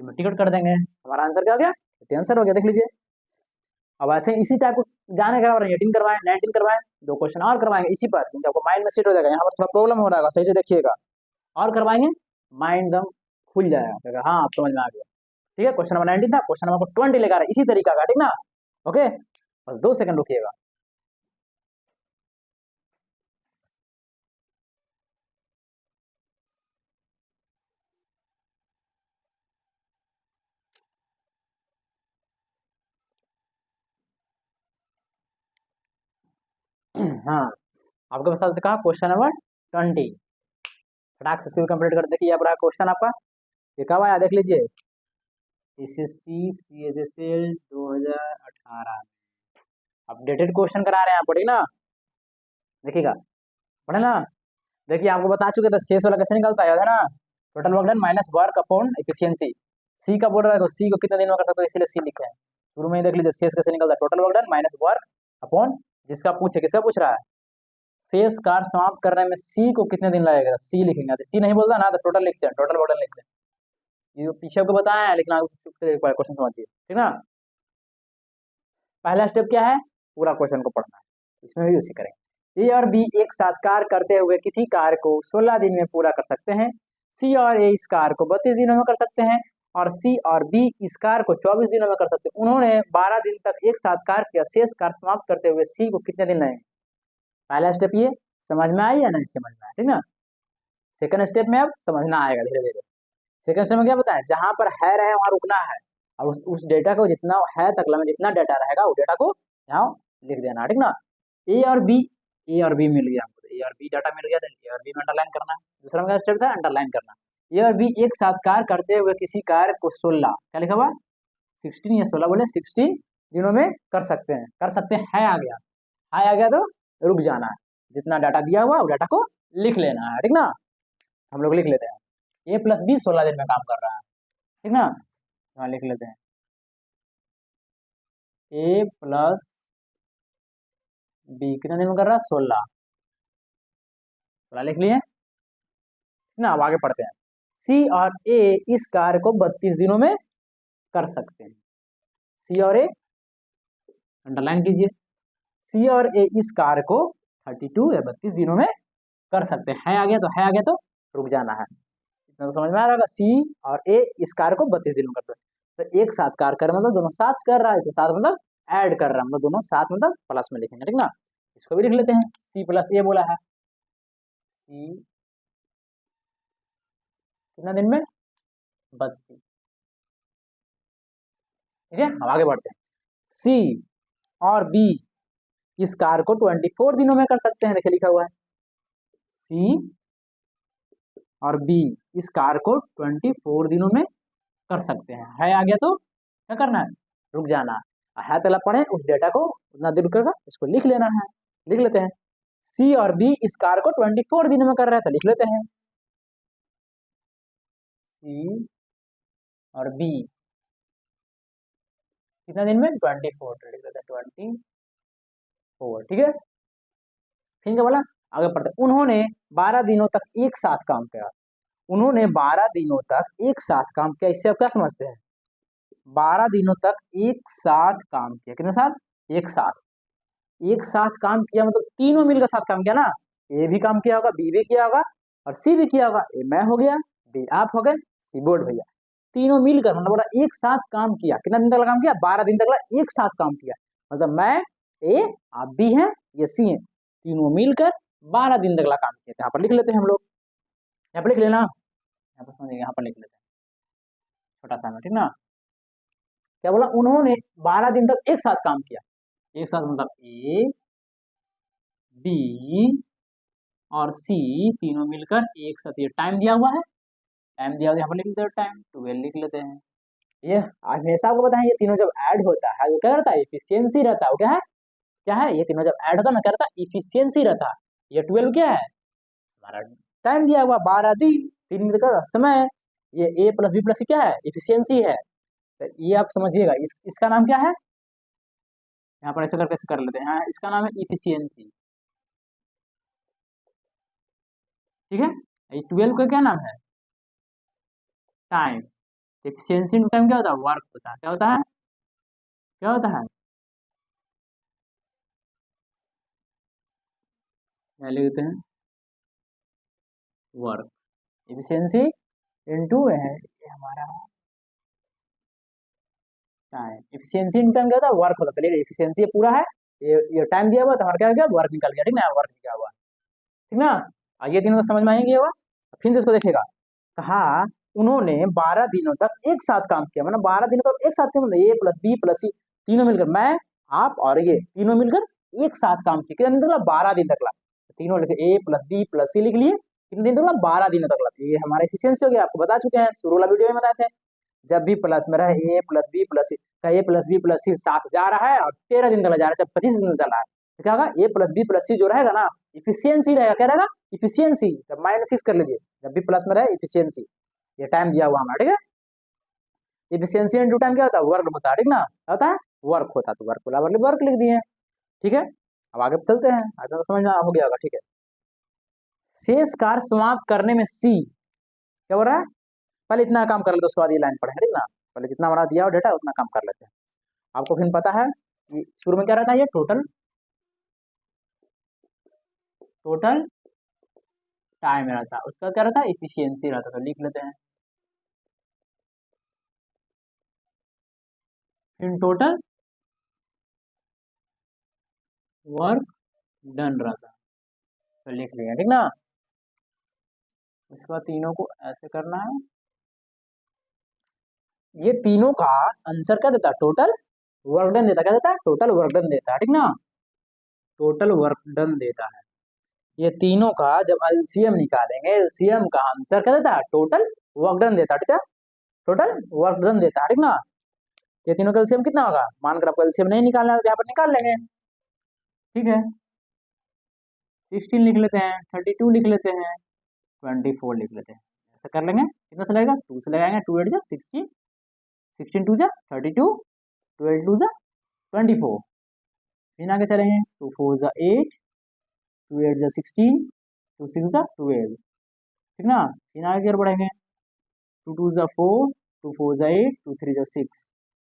टिकट कर देंगे, हमारा आंसर क्या हो गया, 30 आंसर हो गया, देख लीजिए। अब ऐसे इसी टाइप को जाने का 18 करवाएं, 19 करवाएं, 2 क्वेश्चन और करवाएंगे इसी पर, क्योंकि आपको माइंड में सेट हो जाएगा, यहाँ पर थोड़ा प्रॉब्लम हो रहा है, सही से देखिएगा, और करवाएंगे, माइंड एकदम खुल जाएगा, हाँ आप समझ में आ गया, ठीक है। क्वेश्चन नंबर 19 था, क्वेश्चन नंबर 20 लेकर आ रहे इसी तरीका का, ठीक ना। ओके, बस 2 सेकंड रुकिएगा। हाँ, आपके पास से कहा क्वेश्चन नंबर 20, फटाक से इसको भी कंप्लीट कर देखिए। अब रहा क्वेश्चन आपका, ये कब आया देख लीजिए, एसएससी सीएचएसएल 2018 अपडेटेड क्वेश्चन करा रहे हैं आपको, ठीक ना। देखिएगा, पढ़े ना। देखिए आपको बता चुके थे शेष वाला कैसे निकलता है, याद है ना, total work done minus work upon efficiency. C का बोल रहा है, सी को कितने दिन में कर सकते हो, इसीलिए सी लिखे हैं। शुरू में ही देख लीजिए शेष कैसे निकलता है, total work done minus work upon, जिसका पूछे किसका पूछ रहा है, शेष कार्य समाप्त करने में सी को कितने दिन लगेगा, सी लिखेंगे। सी नहीं बोलता ना तो टोटल लिखते हैं, टोटल वर्क डन लिखते हैं। ये पीछे आपको बताया है, लेकिन आप क्वेश्चन समझिए, ठीक ना। पहला स्टेप क्या है, पूरा क्वेश्चन को पढ़ना है, इसमें भी उसी करेंगे। ए और बी एक साथ कार्य करते हुए किसी कार्य को 16 दिन में पूरा कर सकते हैं। सी और ए इस कार्य को 32 दिनों में कर सकते हैं, और सी और बी इस कार्य को 24 दिनों में कर सकते हैं। उन्होंने 12 दिन तक एक साथ कार्य किया, शेष कार्य समाप्त करते हुए सी को कितने दिन लगेंगे। पहला स्टेप ये समझ में आया या नहीं समझ में आया, ठीक ना। सेकंड स्टेप में अब समझना आएगा धीरे धीरे। सेकंड स्टेप में क्या बताया, जहां पर है रहे वहां रुकना है, और उस डेटा को जितना है तकला में जितना डेटा रहेगा वो डेटा को यहाँ लिख देना, ठीक ना। ए और बी मिल गया हमको, ए और बी डाटा मिल गया, ए और बी में अंडरलाइन करना। दूसरा मेरा स्टेप था अंडरलाइन करना। ए और बी एक साथ कार्य करते हुए किसी कार्य को 16 क्या लिखा हुआ 16 या 16 बोले 16 दिनों में कर सकते हैं, है आ गया, आ गया तो रुक जाना है, जितना डाटा दिया हुआ वो डाटा को लिख लेना है, ठीक ना। हम लोग लिख लेते हैं, ए प्लस बी 16 दिन में काम कर रहा है, ठीक ना। यहाँ लिख लेते हैं ए प्लस बी कितने दिन में कर रहा है 16 लिख लिए ना। अब आगे पढ़ते हैं, सी और ए इस कार्य को 32 दिनों में कर सकते हैं। सी और ए अंडरलाइन कीजिए, सी और ए इस कार्य को 32 या 32 दिनों में कर सकते हैं, आ गया तो है, आ गया तो रुक जाना है, इतना तो समझ में आ रहा होगा। सी और ए इस कार्य को 32 दिनों में करते हैं, तो एक साथ कार्य कर मतलब दोनों साथ कर रहा है, इसे साथ मतलब ऐड कर रहा है, मतलब दोनों साथ मतलब प्लस में लिखेंगे, ठीक ना। इसको भी लिख लेते हैं, सी प्लस ए बोला है, सी कितना दिन में 32, ठीक है। अब आगे बढ़ते हैं, सी और बी इस कार्य को 24 दिनों में कर सकते हैं, देखिए लिखा हुआ है, सी और बी इस कार्य को 24 दिनों में कर सकते हैं, है आ गया तो क्या करना है, रुक जाना है तो पढ़े उस डेटा को उतना देर रुकेगा, इसको लिख लेना है, लिख लेते हैं। सी और बी इस कार्य को 24 दिनों में कर रहे हैं, तो लिख लेते हैं सी और बी कितना दिन में 24, लिख लेते हैं 24, ठीक है। फिर क्या बोला, आगे पढ़ते हैं, उन्होंने 12 दिनों तक एक साथ काम किया। उन्होंने 12 दिनों तक एक साथ काम किया, इससे आप क्या समझते हैं, 12 दिनों तक एक साथ काम किया, कितने साथ, एक साथ काम किया मतलब तीनों मिलकर साथ काम किया ना। ए भी काम किया होगा, बी भी किया होगा और सी भी किया होगा। ए मैं हो गया, बी आप हो गए, सी बोर्ड भैया, तीनों मिलकर मतलब बोला एक साथ काम किया, कितना दिन तक काम किया 12 दिन तक एक साथ काम किया, मतलब मैं ए आप बी हैं ये सी हैं, तीनों मिलकर 12 दिन तक काम किया। यहाँ पर लिख लेते हैं हम लोग, यहाँ पर लिख लेना, यहाँ पर समझिए, यहाँ पर लिख लेते हैं छोटा सा, ठीक ना। क्या बोला, उन्होंने 12 दिन तक एक साथ काम किया, एक साथ मतलब ए बी और सी तीनों मिलकर एक साथ, ये टाइम दिया हुआ है, टाइम दिया हुआ है, यहाँ पर लिख लेते हैं टाइम 12 लिख लेते हैं। ये हमेशा आपको बताएं, ये तीनों जब ऐड होता है तो क्या रहता है, इफिशियंसी रहता है, वो क्या है, ये तीनों जब ऐड होता है ना क्या रहता है, इफिशियंसी रहता है। ये 12 क्या है, हमारा टाइम दिया हुआ 12 दिन 3 मिनट का समय, ये ए प्लस बी प्लस सी क्या है, इफिशियंसी है। तो ये आप समझिएगा, इसका नाम क्या है, यहाँ पर ऐसे करके कर लेते हैं, इसका नाम है इफिशियंसी, ठीक है। 12 का क्या नाम है, टाइम। एफिशिएंसी इन टाइम क्या होता है, वर्क होता है, क्या होता है, क्या होता है, लिख देते हैं वर्क, एफिशिएंसी इनटू है हमारा टाइम। एफिशिएंसी इन टाइम क्या होता है, वर्क होता है, चलिए एफिशिएंसी पूरा है, ये टाइम दिया हुआ तो हमारा क्या हो गया, वर्क निकल गया, ठीक ना, वर्क क्या हुआ, ठीक ना। ये तीनों तो समझ में आएंगे, हुआ फिर से इसको देखेगा, कहा उन्होंने 12 दिनों तक एक साथ काम किया, मतलब 12 दिनों तक एक साथ काम, मतलब ए प्लस बी प्लस सी तीनों मिलकर, मैं आप और ये तीनों मिलकर एक साथ काम किया, कितने दिन तक, 12 दिन तक, तीनों लिखे ए प्लस बी प्लस सी लिख लिए, कितने दिन तक लगा? 12 दिनों तक लगा। ये हमारा एफिशिएंसी हो गया, आपको बता चुके हैं, शुरू वाला वीडियो में बताए थे। जब भी प्लस में रहे ए प्लस बी प्लस सी का ए प्लस बी प्लस सी साथ जा रहा है और 13 दिन तक जा रहा है, जब 25 दिन तक चल रहा है तो क्या होगा? ए प्लस बी प्लस सी जो रहेगा ना, इफिशियंसी रहेगा। क्या रहेगा? इफिशियंसी। जब माइंड फिक्स कर लीजिए, जब भी प्लस में रहे इफिशियंसी, ये टाइम दिया हुआ हमारा, ठीक है। इफिशियंसी इनटू टाइम क्या होता है? वर्क होता है, ठीक ना, क्या होता है? वर्क होता है। तो वर्क बोला मतलब वर्क लिख दिए, ठीक है। अब आगे चलते हैं, आगे तो समझना हो गया होगा, ठीक है। शेष कार्य समाप्त करने में सी क्या हो रहा है? पहले इतना काम कर लेते, उसके बाद ये लाइन पढ़े, ठीक ना। पहले जितना हमारा दिया हो डेटा उतना काम कर लेते हैं। आपको फिर पता है कि शुरू में क्या रहता है? ये टोटल टाइम रहता है, उसका क्या रहता है? इफिशियंसी रहता है। तो लिख लेते हैं इन टोटल वर्क डन रहता है, तो लिख लिया, ठीक ना। इसके बाद तीनों को ऐसे करना है। ये तीनों का आंसर क्या देता है? टोटल वर्क डन देता। क्या देता है? टोटल वर्क डन देता है, ठीक ना, टोटल वर्क डन देता है। ये तीनों का जब एलसीएम निकालेंगे, एलसीएम का आंसर क्या देता है? टोटल वर्क डन देता है, ठीक है, टोटल वर्क डन देता है, ठीक ना। ये तीनों का एलसीएम कितना होगा? मानकर आपको एलसीएम नहीं निकालना है तो यहाँ पर निकाल लेंगे, ठीक है। 16 लिख लेते हैं, 32 लिख लेते हैं, 24 लिख लेते हैं, ऐसा कर लेंगे। कितना से लगेगा? 2 से लगाएंगे, 2 8 जा 16, 16 2 जा 32, 12 2 जा 24। फिर आगे चलेंगे, 2 4 जा 8, 2 8 जा 16, 2 6 जा 12, ठीक ना। फिर आगे की ओर बढ़ेंगे, 2 2 जा 4, 2 4 जा 8, 2 3 जा 6।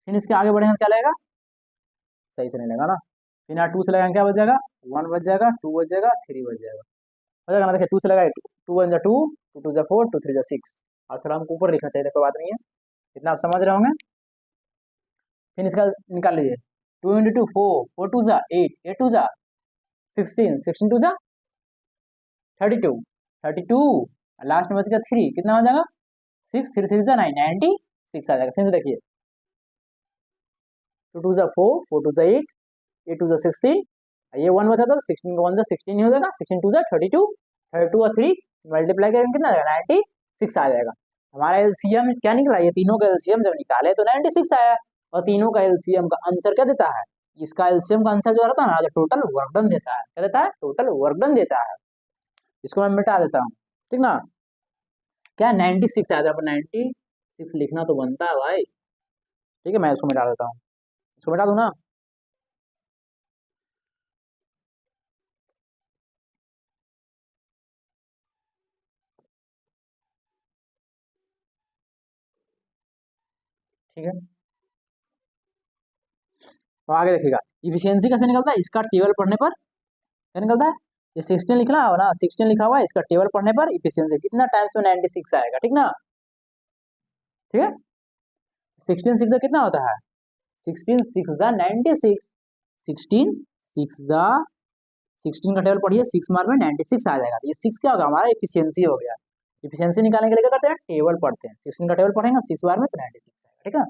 फिर इसके आगे बढ़ेंगे, क्या लगेगा? सही से नहीं लगेगा ना। फिर यहाँ 2 से लगाएंगे, क्या बच जाएगा? 1 बच जाएगा, 2 बच जाएगा, 3 बच जाएगा, हो जाएगा ना। देखिए 2 से लगाए, 2 1 जा 2, 2 2 जा 4, 2 3 जा 6। और थोड़ा हमको ऊपर लिखना चाहिए, कोई बात नहीं है, इतना आप समझ रहे होंगे। फिर इसका निकाल लीजिए, 2 इंटू 2 4, 4 2 जा 8, 8 2 जा 16, 16 2 जा 32, 32, लास्ट में बच गया 3, कितना हो जाएगा? 6, 3 3 जा 9, 96 आ जाएगा। फिर से देखिए, 2 2 जा 4, 4 2 जा 8, 8 2 जा 16, ये 1 बचा था, 16 का 1 जा 16 ही हो जाएगा, 16 2 जा 32, 32 और 3 मल्टीप्लाई करेंगे, कितना आ जाएगा? 96 आ जाएगा। हमारा एलसीएम क्या निकला? ये तीनों का एलसीएम जब निकाले तो 96 आया। और तीनों का एलसीएम का आंसर क्या देता है? इसका एलसीएम का आंसर जो रहता है ना, जो टोटल वर्क डन देता है, क्या देता है? टोटल वर्क डन देता है। इसको मैं मिटा देता हूँ, ठीक ना। क्या 96 आया था? 96 लिखना तो बनता है भाई, ठीक है। मैं इसको मिटा देता हूँ, इसको मिटा दूँ ना। ठीक है, तो आगे देखिएगा इफिशियंसी कैसे निकलता है? इसका टेबल पढ़ने पर क्या निकलता है? ये 16 लिखना हो ना, 16 लिखा हुआ है, इसका टेबल पढ़ने पर इफिशियंसी कितना टाइम्स में 96 आएगा, ठीक ना, ठीक है। 16 6 कितना होता है? 16 6 जा 96, 16 6 जा 16 का टेबल पढ़िए, 6 मार में 96 आ जाएगा। तो ये 6 क्या होगा? हमारा इफिशियंसी हो गया। इफिशियंसी निकालने के लिए क्या करते हैं? टेबल पढ़ते हैं। 16 का टेबल पढ़ेंगे 6 बार में तो 96 आएगा, ठीक है।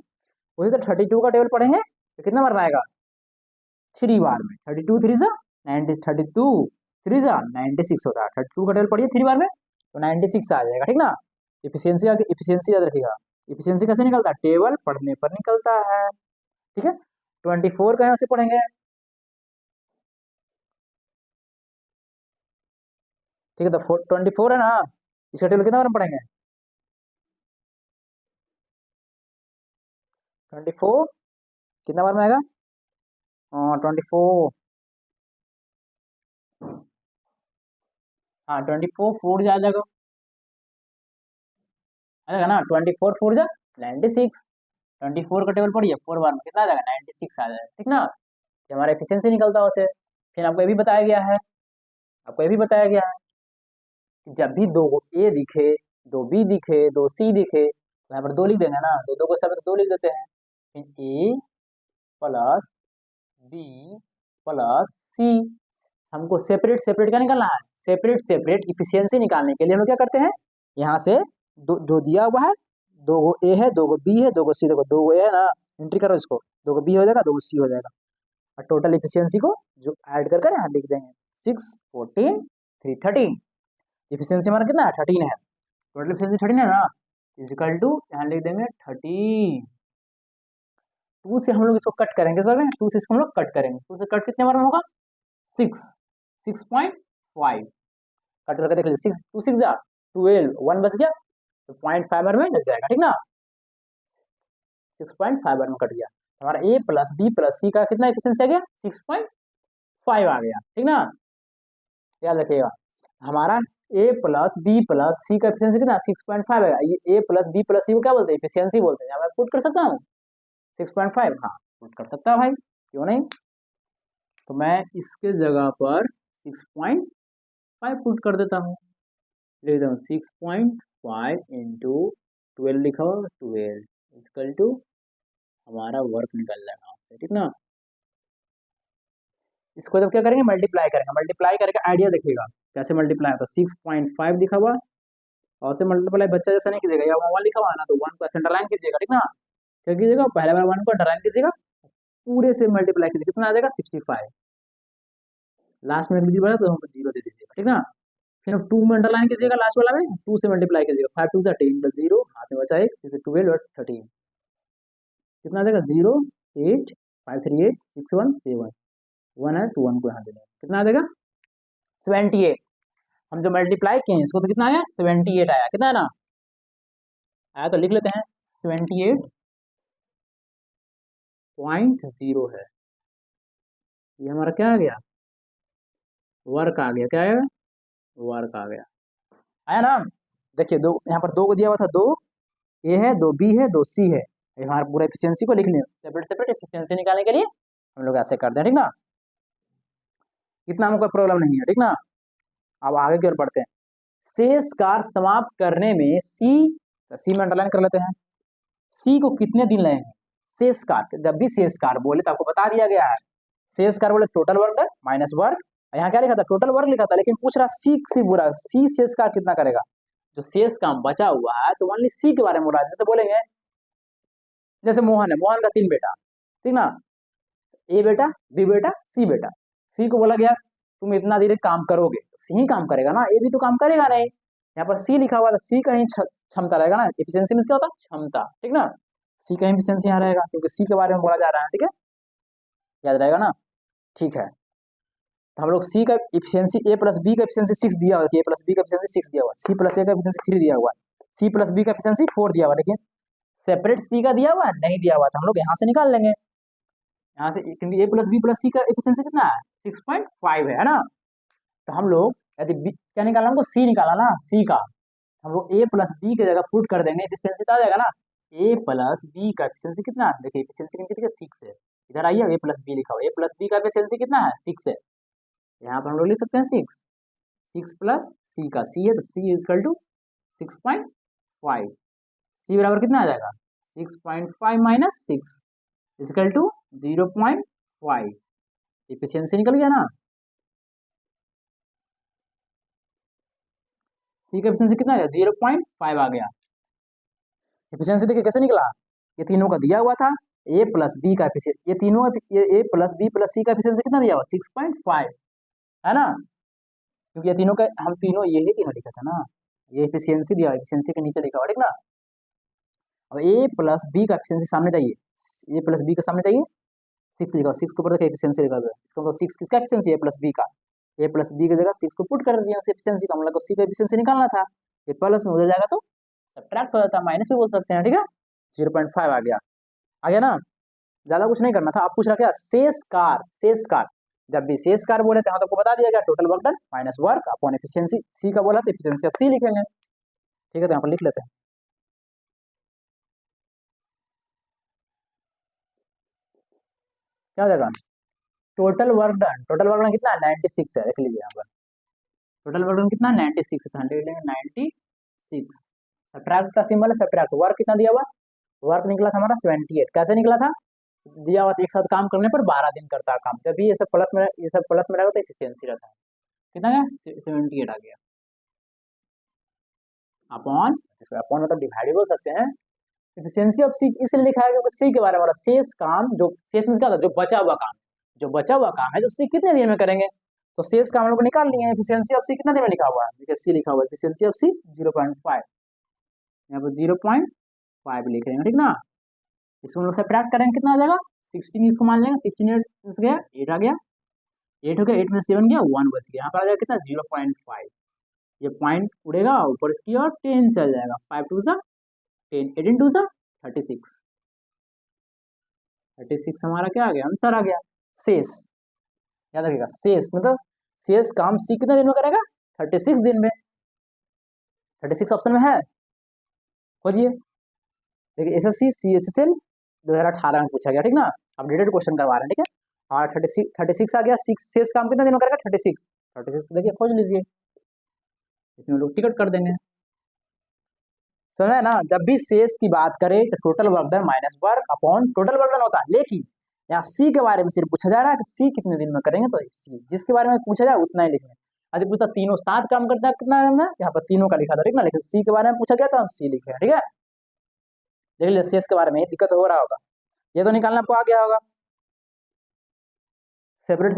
वही तो 32 का टेबल पढ़ेंगे तो कितना बार में आएगा? 3 बार में, 32 3 जा 90, 32 3 जा 96 होता है। 32 का टेबल पढ़िए 3 बार में तो 96 आ जाएगा, ठीक ना। इफिशियंसी आगे, इफिशियंसी याद रखिएगा। इफिशियंसी कैसे निकलता है? टेबल पढ़ने पर निकलता है, ठीक है। 24 का यहाँ से पढ़ेंगे, ठीक है। तो 24 है ना, इसका टेबल कितना बार में पढ़ेंगे? 24 कितना बार में आएगा? 24, हाँ 24 4 जा जाएगा, आएगा ना। 24 4 जा 96, 24 का टेबल पढ़िए 4 बार में कितना आ जाएगा? 96 आ जाएगा, ठीक ना। ये हमारा एफिशिएंसी निकलता है उसे। फिर आपको ये भी बताया गया है, आपको ये भी बताया गया है कि जब भी दो ए दिखे, दो बी दिखे, दो सी दिखे, तो यहाँ पर 2 लिख देंगे ना, दो दो को सब 2 लिख देते हैं। फिर ए प्लस बी प्लस सी, हमको सेपरेट सेपरेट क्या निकालना है? सेपरेट सेपरेट इफिशियंसी निकालने के लिए हम लोग क्या करते हैं? यहाँ से जो दिया हुआ है, 2 गो ए है, 2 गो बी है, 2 गो सी, देखो 2 गो ए है ना, एंट्री करो इसको, 2 गो बी हो जाएगा, 2 गो सी हो जाएगा। और टोटल इफिशियंसी को जो ऐड कर कर यहाँ लिख देंगे, 6 14 3 13। इफिशियंसी हमारा कितना है 13 है, टोटल इफिशियंसी 13 है ना, इजिकल टू यहाँ लिख देंगे 13। 2 से हम लोग इसको कट करेंगे, इस बार में 2 से इसको हम लोग कट करेंगे, 2 से कट कितने बार में होगा 6, 6.5 कट करके देख लीजिए, 6 2 6 जा 12, 1 बच गया तो 0.5 बार में लग जाएगा, ठीक ना, 6.5 बार में कट गया, हमारा ए प्लस बी प्लस सी का कितना एफिशिएंसी आ गया 6.5 आ गया, ठीक ना। याद रखिएगा हमारा ए प्लस बी प्लस सी का एफिशिएंसी कितना 6.5 आएगा, ये ए प्लस बी प्लस सी को क्या बोलते हैं एफिशिएंसी बोलते हैं, मैं पुट कर सकता हूँ 6.5, हाँ पुट कर सकता है भाई, क्यों नहीं। तो मैं इसके जगह पर 6.5 पुट कर देता हूँ, लिख देता हूँ 6.5 इंटू 12 लिखा हुआ 12 इक्वल टू हमारा वर्क निकल जाएगा, ठीक ना। इसको जब क्या करेंगे मल्टीप्लाई करेंगे, मल्टीप्लाई करके आइडिया देखिएगा कैसे मल्टीप्लाई होता है, 6.5 लिखा हुआ और से मल्टीप्लाई बच्चा जैसा नहीं कीजिएगा, या 1 लिखा हुआ है ना तो 1 को अंडरलाइन कीजिएगा, ठीक ना, क्या कीजिएगा पहले बार 1 को अंडरलाइन कीजिएगा, पूरे से मल्टीप्लाई कीजिएगा, कितना आ जाएगा 65, लास्ट में लीजिए बड़ा तो हमको 0 दे दीजिएगा, ठीक ना। फिर 2 में अंडरलाइन कीजिएगा, लास्ट वाला में 2 से मल्टीप्लाई कीजिएगा, 5 2 10 प्लस 0 हाथ में बचा 1 6 12 और 13, कितना आ जाएगा 0 8 5 3 8 6 1 7 1 है तो 1 को यहाँ दे देंगे, कितना आ जाएगा 78, हम जो मल्टीप्लाई किए इसको तो कितना आया 78 आया, कितना है ना आया, तो लिख लेते हैं 78.0 है, ये हमारा क्या आ गया वर्क आ गया, क्या आया वर्क आ गया, आया ना। देखिए दो यहाँ पर 2 को दिया हुआ था, 2 ए है 2 बी है 2 सी है, हमारा पूरा एफिशिएंसी को लिख लें, सेपरेट सेपरेट एफिशिएंसी निकालने के लिए हम लोग ऐसे करते हैं, ठीक ना, इतना हमको प्रॉब्लम नहीं है, ठीक ना। अब आगे की ओर बढ़ते हैं, शेष कार्य समाप्त करने में सी में अंडरलाइन कर लेते हैं, सी को कितने दिन लगेंगे, शेष कार्य जब भी शेष कार्य बोले तो आपको बता दिया गया है, शेष कार्य बोले total work done minus work, यहाँ क्या लिखा था टोटल वर्क लिखा था, लेकिन पूछ रहा सी से पूरा सी शेष कार्य कितना करेगा, जो शेष काम बचा हुआ है तो ओनली सी के बारे में बोला, जैसे बोलेंगे जैसे मोहन है, मोहन का 3 बेटा, ठीक ना, ए बेटा बी बेटा सी को बोला गया तुम इतना देर काम करोगे, सी ही काम करेगा ना, ए भी तो काम करेगा नहीं, यहाँ पर सी लिखा हुआ था, सी का ही क्षमता रहेगा ना, एफिशिएंसी में क्या होता है क्षमता, ठीक ना, सी का ही एफिशिएंसी यहाँ रहेगा क्योंकि सी के बारे में बोला जा रहा है, ठीक है याद रहेगा ना, ठीक है। तो हम लोग सी का एफिशिएंसी ए प्लस बी का एफिशिएंसी 6 दिया हुआ है, ए प्लस बी का एफिशिएंसी 6 दिया हुआ है, सी प्लस ए का एफिशिएंसी 3 दिया हुआ है, सी प्लस बी का एफिशिएंसी 4 दिया हुआ है, लेकिन सेपरेट सी का दिया हुआ है नहीं दिया हुआ, तो हम लोग यहाँ से निकाल लेंगे, यहाँ से क्योंकि ए प्लस बी प्लस सी का एफिशिएंसी कितना है 6.5 है ना, तो हम लोग यदि क्या निकालना हमको सी निकाला ना, सी का हम लोग ए प्लस बी की जगह पुट कर देंगे, एफिशिएंसी तो आ जाएगा ना, ए प्लस बी का एफिशिएंसी कितना है, देखिए एफिशिएंसी कितनी है 6 है, इधर आइए ए प्लस बी लिखा हुआ, ए प्लस बी का एफिशिएंसी कितना है 6 है, यहाँ पर हम लोग लिख सकते हैं 6 प्लस सी का सी है तो सी इजकल टू 6.5, सी बराबर कितना आ जाएगा 6.5 माइनस 6 इजकल टू 0.5, एफिशिएंसी निकल गया ना, सी का एफिशिएंसी कितना आ गया 0.5 आ गया, एफिशिएंसी देखिए कैसे निकला, ये तीनों का दिया हुआ था, ए प्लस बी का एफिशिएंसी, ये तीनों ए प्लस बी प्लस सी का एफिशिएंसी कितना दिया हुआ 6.5 है ना, क्योंकि ये तीनों का हम तीनों ये ही तीनों लिखा था ना, ये एफिशिएंसी दिया, एफिशिएंसी के नीचे लिखा हुआ, ठीक ना। अब ए प्लस बी का एफिशिएंसी सामने चाहिए, ए प्लस बी के सामने चाहिए 6 लिखा, 6 के ऊपर देखिए एफिशिएंसी लिखा हुआ है, इसका मतलब 6 किसका एफिशिएंसी ए प्लस बी का, ए प्लस बी की जगह 6 को पुट कर दिया, उस एफिशिएंसी का मतलब सी का एफिशिएंसी निकालना था, ये प्लस में उधर जाएगा तो सब्ट्रैक्ट हो जाता है, माइनस भी बोल सकते हैं, ठीक है 0.5 आ गया ना, ज्यादा कुछ नहीं करना था। आप पूछ रहा क्या शेष कार, जब भी शेष कार बोले तो आपको बता दिया गया total work done minus work upon efficiency, C का बोला तो एफिशिएंसी अब सी लिखेंगे, ठीक है तो यहाँ पर लिख लेते हैं, क्या हो जाएगा टोटल वर्क डन कितना है 96 है, देख लीजिए यहाँ पर टोटल वर्क डन कितना 96 है, 96 सब्ट्रैक्ट का सिंबल है, सब्ट्रैक्ट वर्क कितना दिया हुआ, वर्क निकला था हमारा 78, कैसे निकला था दिया हुआ एक साथ काम करने पर 12 दिन करता है काम, जब भी ये सब प्लस में रहेगा तो एफिशिएंसी रहता है, कितना गया 78 आ गया, अपॉन इसको अपॉन मतलब डिवाइड बोल सकते हैं, एफिशिएंसी ऑफ सी इसलिए लिखा है क्योंकि सी के बारे में शेष काम, जो शेष में क्या होता है जो बचा हुआ काम है जो सी कितने दिन में करेंगे, तो शेष का हम लोग निकाल लिए। एफिशिएंसी ऑफ सी कितना दिन में लिखा हुआ है, देखिए सी लिखा हुआ है, एफिशिएंसी ऑफ सी 0.5, यहाँ पर 0.5 लिख रहे हैं, ठीक ना। इसको हम लोग सब्ट्रैक्ट करेंगे, कितना आ जाएगा 16, इसको मान लेंगे 16 गया 8 आ गया, 8 हो गया, 8 में 7 गया 1 बच गया, यहाँ पर आ जाएगा कितना 0.5, ये पॉइंट उड़ेगा ऊपर की और 10 चल जाएगा, 5 2 10, 18 2 36, 36 हमारा क्या आ गया, आंसर आ गया। शेष याद रखिएगा, शेष मतलब शेष काम सी कितने दिन में करेगा, 36 दिन में। 36 ऑप्शन में है, खोजिए। देखिए एसएससी सीएचएसएल 2018 में पूछा गया, ठीक ना, अपडेटेड क्वेश्चन करवा रहे हैं, ठीक है। हमारा 36 आ गया, शेष काम कितने दिन में करेगा 36 देखिए खोज लीजिए, इसमें लोग टिकट कर देंगे। समझ ना, जब भी शेष की बात करें तो total work done minus work upon total work done होता है, लेकिन यहाँ सी के बारे में सिर्फ पूछा जा रहा है कि सी कितने दिन में करेंगे, तो सी जिसके बारे में पूछा जाए उतना ही लिखना है। यदि पूछता तीनों साथ काम करता है कितना करना है, यहाँ पर तीनों का लिखा था, ठीक ना, लेकिन सी के बारे में पूछा गया तो हम सी लिखे हैं, ठीक है। देख लीजिए शेष के बारे में दिक्कत हो रहा होगा, ये तो निकालना आपको आ गया होगा। सेपरेट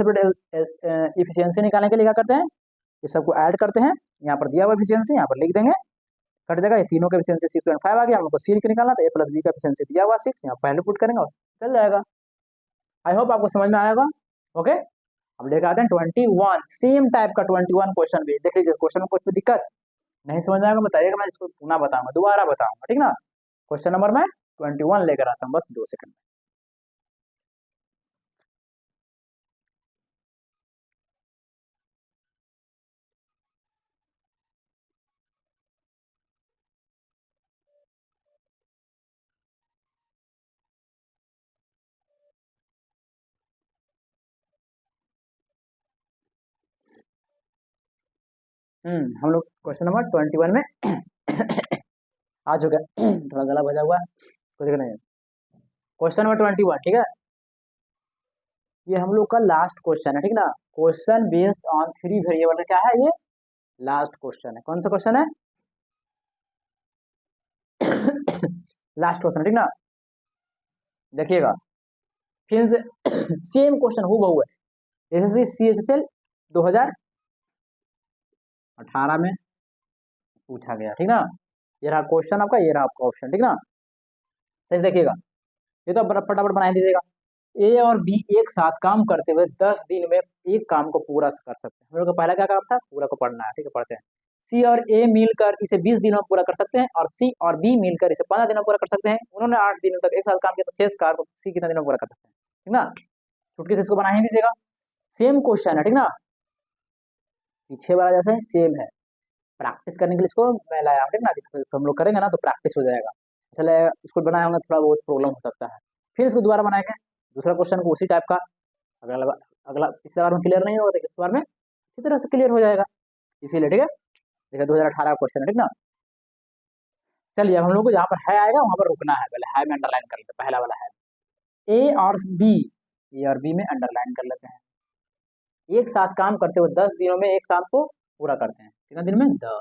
इफिशियंसी निकालने के लिए क्या करते हैं, ये सबको ऐड करते हैं, यहाँ पर दिया हुआ एफिशिएंसी यहाँ पर लिख देंगे, कट जाएगा, ये तीनों का एफिशिएंसी 6.5 आ गया, हम लोग को सी के निकालना, तो ए प्लस बी का एफिशिएंसी दिया हुआ 6, यहाँ पहले पुट करेंगे और चल जाएगा। आई होप आपको समझ में आएगा। ओके, अब लेकर आते हैं 21, सेम टाइप का 21 क्वेश्चन भी देख लीजिए। क्वेश्चन में कुछ भी दिक्कत नहीं समझ में आएगा बताइएगा, मैं इसको पुनः बताऊंगा, दोबारा बताऊंगा, ठीक ना। क्वेश्चन नंबर मैं 21 लेकर आता हूँ, बस 2 सेकंड में। हम लोग क्वेश्चन नंबर 21 में आ चुके हैं। थोड़ा गला बजा हुआ है, कुछ नहीं। क्वेश्चन नंबर 21, ठीक है, ये हम लोग का लास्ट क्वेश्चन है, ठीक ना। क्वेश्चन बेस्ड ऑन 3 वेरिएबल, क्या है ये, लास्ट क्वेश्चन है। कौन सा क्वेश्चन है, लास्ट क्वेश्चन, ठीक ना। देखिएगा फिर से सेम क्वेश्चन हूबहू है, एसएससी सीएचएसएल 2018 में पूछा गया, ठीक ना। ये रहा क्वेश्चन आपका, ये रहा आपका ऑप्शन, ठीक ना। सही देखिएगा, ये तो फटाफट बना दीजिएगा। ए और बी एक साथ काम करते हुए 10 दिन में एक काम को पूरा कर सकते हैं। हम लोग का पहला क्या काम था, पूरा को पढ़ना है, ठीक है, पढ़ते हैं। सी और ए मिलकर इसे 20 दिनों में पूरा कर सकते हैं, और सी और बी मिलकर इसे 15 दिनों में पूरा कर सकते हैं। उन्होंने 8 दिनों तक एक साथ काम किया, तो शेष कार्य को सी कितने दिनों में पूरा कर सकते हैं, ठीक ना। छुटकी से इसको बना ही दीजिएगा, सेम क्वेश्चन है, ठीक ना, पीछे वाला जैसा ही सेम है। प्रैक्टिस करने के लिए इसको मैं लाया हूँ, ठीक ना, इसको हम लोग करेंगे ना तो प्रैक्टिस हो जाएगा। इसलिए इसको बनाया होगा थोड़ा बहुत प्रॉब्लम हो सकता है, फिर इसको दोबारा बनाएंगे दूसरा क्वेश्चन को उसी टाइप का। अगला अगला पिछले बार में क्लियर नहीं होगा, इस बार में इसी तरह से क्लियर हो जाएगा, इसीलिए, ठीक है। देखिए 2018 का क्वेश्चन है, ठीक ना। चलिए अब हम लोग को जहाँ पर है आएगा वहां पर रुकना है, पहले है में अंडरलाइन कर लेते हैं, पहला वाला है ए और बी में अंडरलाइन कर लेते हैं। एक साथ काम करते हुए 10 दिनों में एक साथ को पूरा करते हैं, कितना दिन में, 10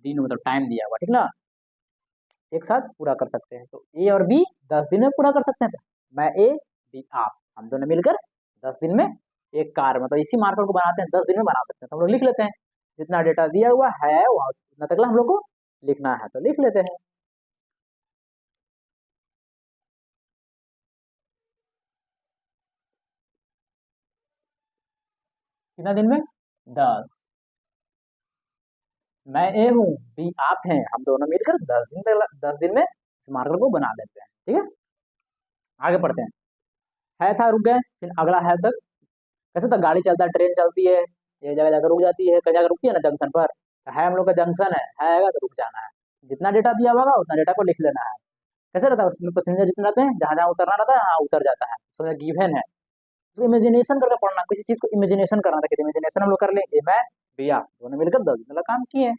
दिन, मतलब टाइम दिया हुआ, ठीक ना, एक साथ पूरा कर सकते हैं। तो ए और बी 10 दिन में पूरा कर सकते हैं, मैं ए बी आप, हम दोनों मिलकर 10 दिन में एक कार्य, मतलब इसी मार्कर को बनाते हैं, 10 दिन में बना सकते हैं। तो हम लोग लिख लेते हैं, जितना डेटा दिया हुआ है वहाँ उतना तक हम लोग को लिखना है, तो लिख लेते हैं। कितना दिन में, 10, मैं ए हूँ बी आप हैं, हम दोनों मिलकर 10 दिन में इस मार्कर को बना लेते हैं, ठीक है। आगे पढ़ते हैं, है था रुक गए, फिर अगला है तक। कैसे तक गाड़ी चलता है, ट्रेन चलती है, एक जगह जाकर रुक जाती है, कहीं जाकर रुकती है ना जंक्शन पर, है हम लोग का जंक्शन है आएगा तो रुक जाना है, जितना डेटा दिया होगा उतना डेटा को लिख लेना है। कैसे रहता है उसमें, पैसेंजर जितने रहते हैं, जहाँ जहाँ उतरना रहता है वहाँ उतर जाता है, समझ गिवन है। उसको इमेजिनेशन करके पढ़ना, किसी चीज को इमेजिनेशन करना था, इमेजिनेशन हम लोग कर लेंगे, मैं भैया दोनों मिलकर 10 दिन काम किए।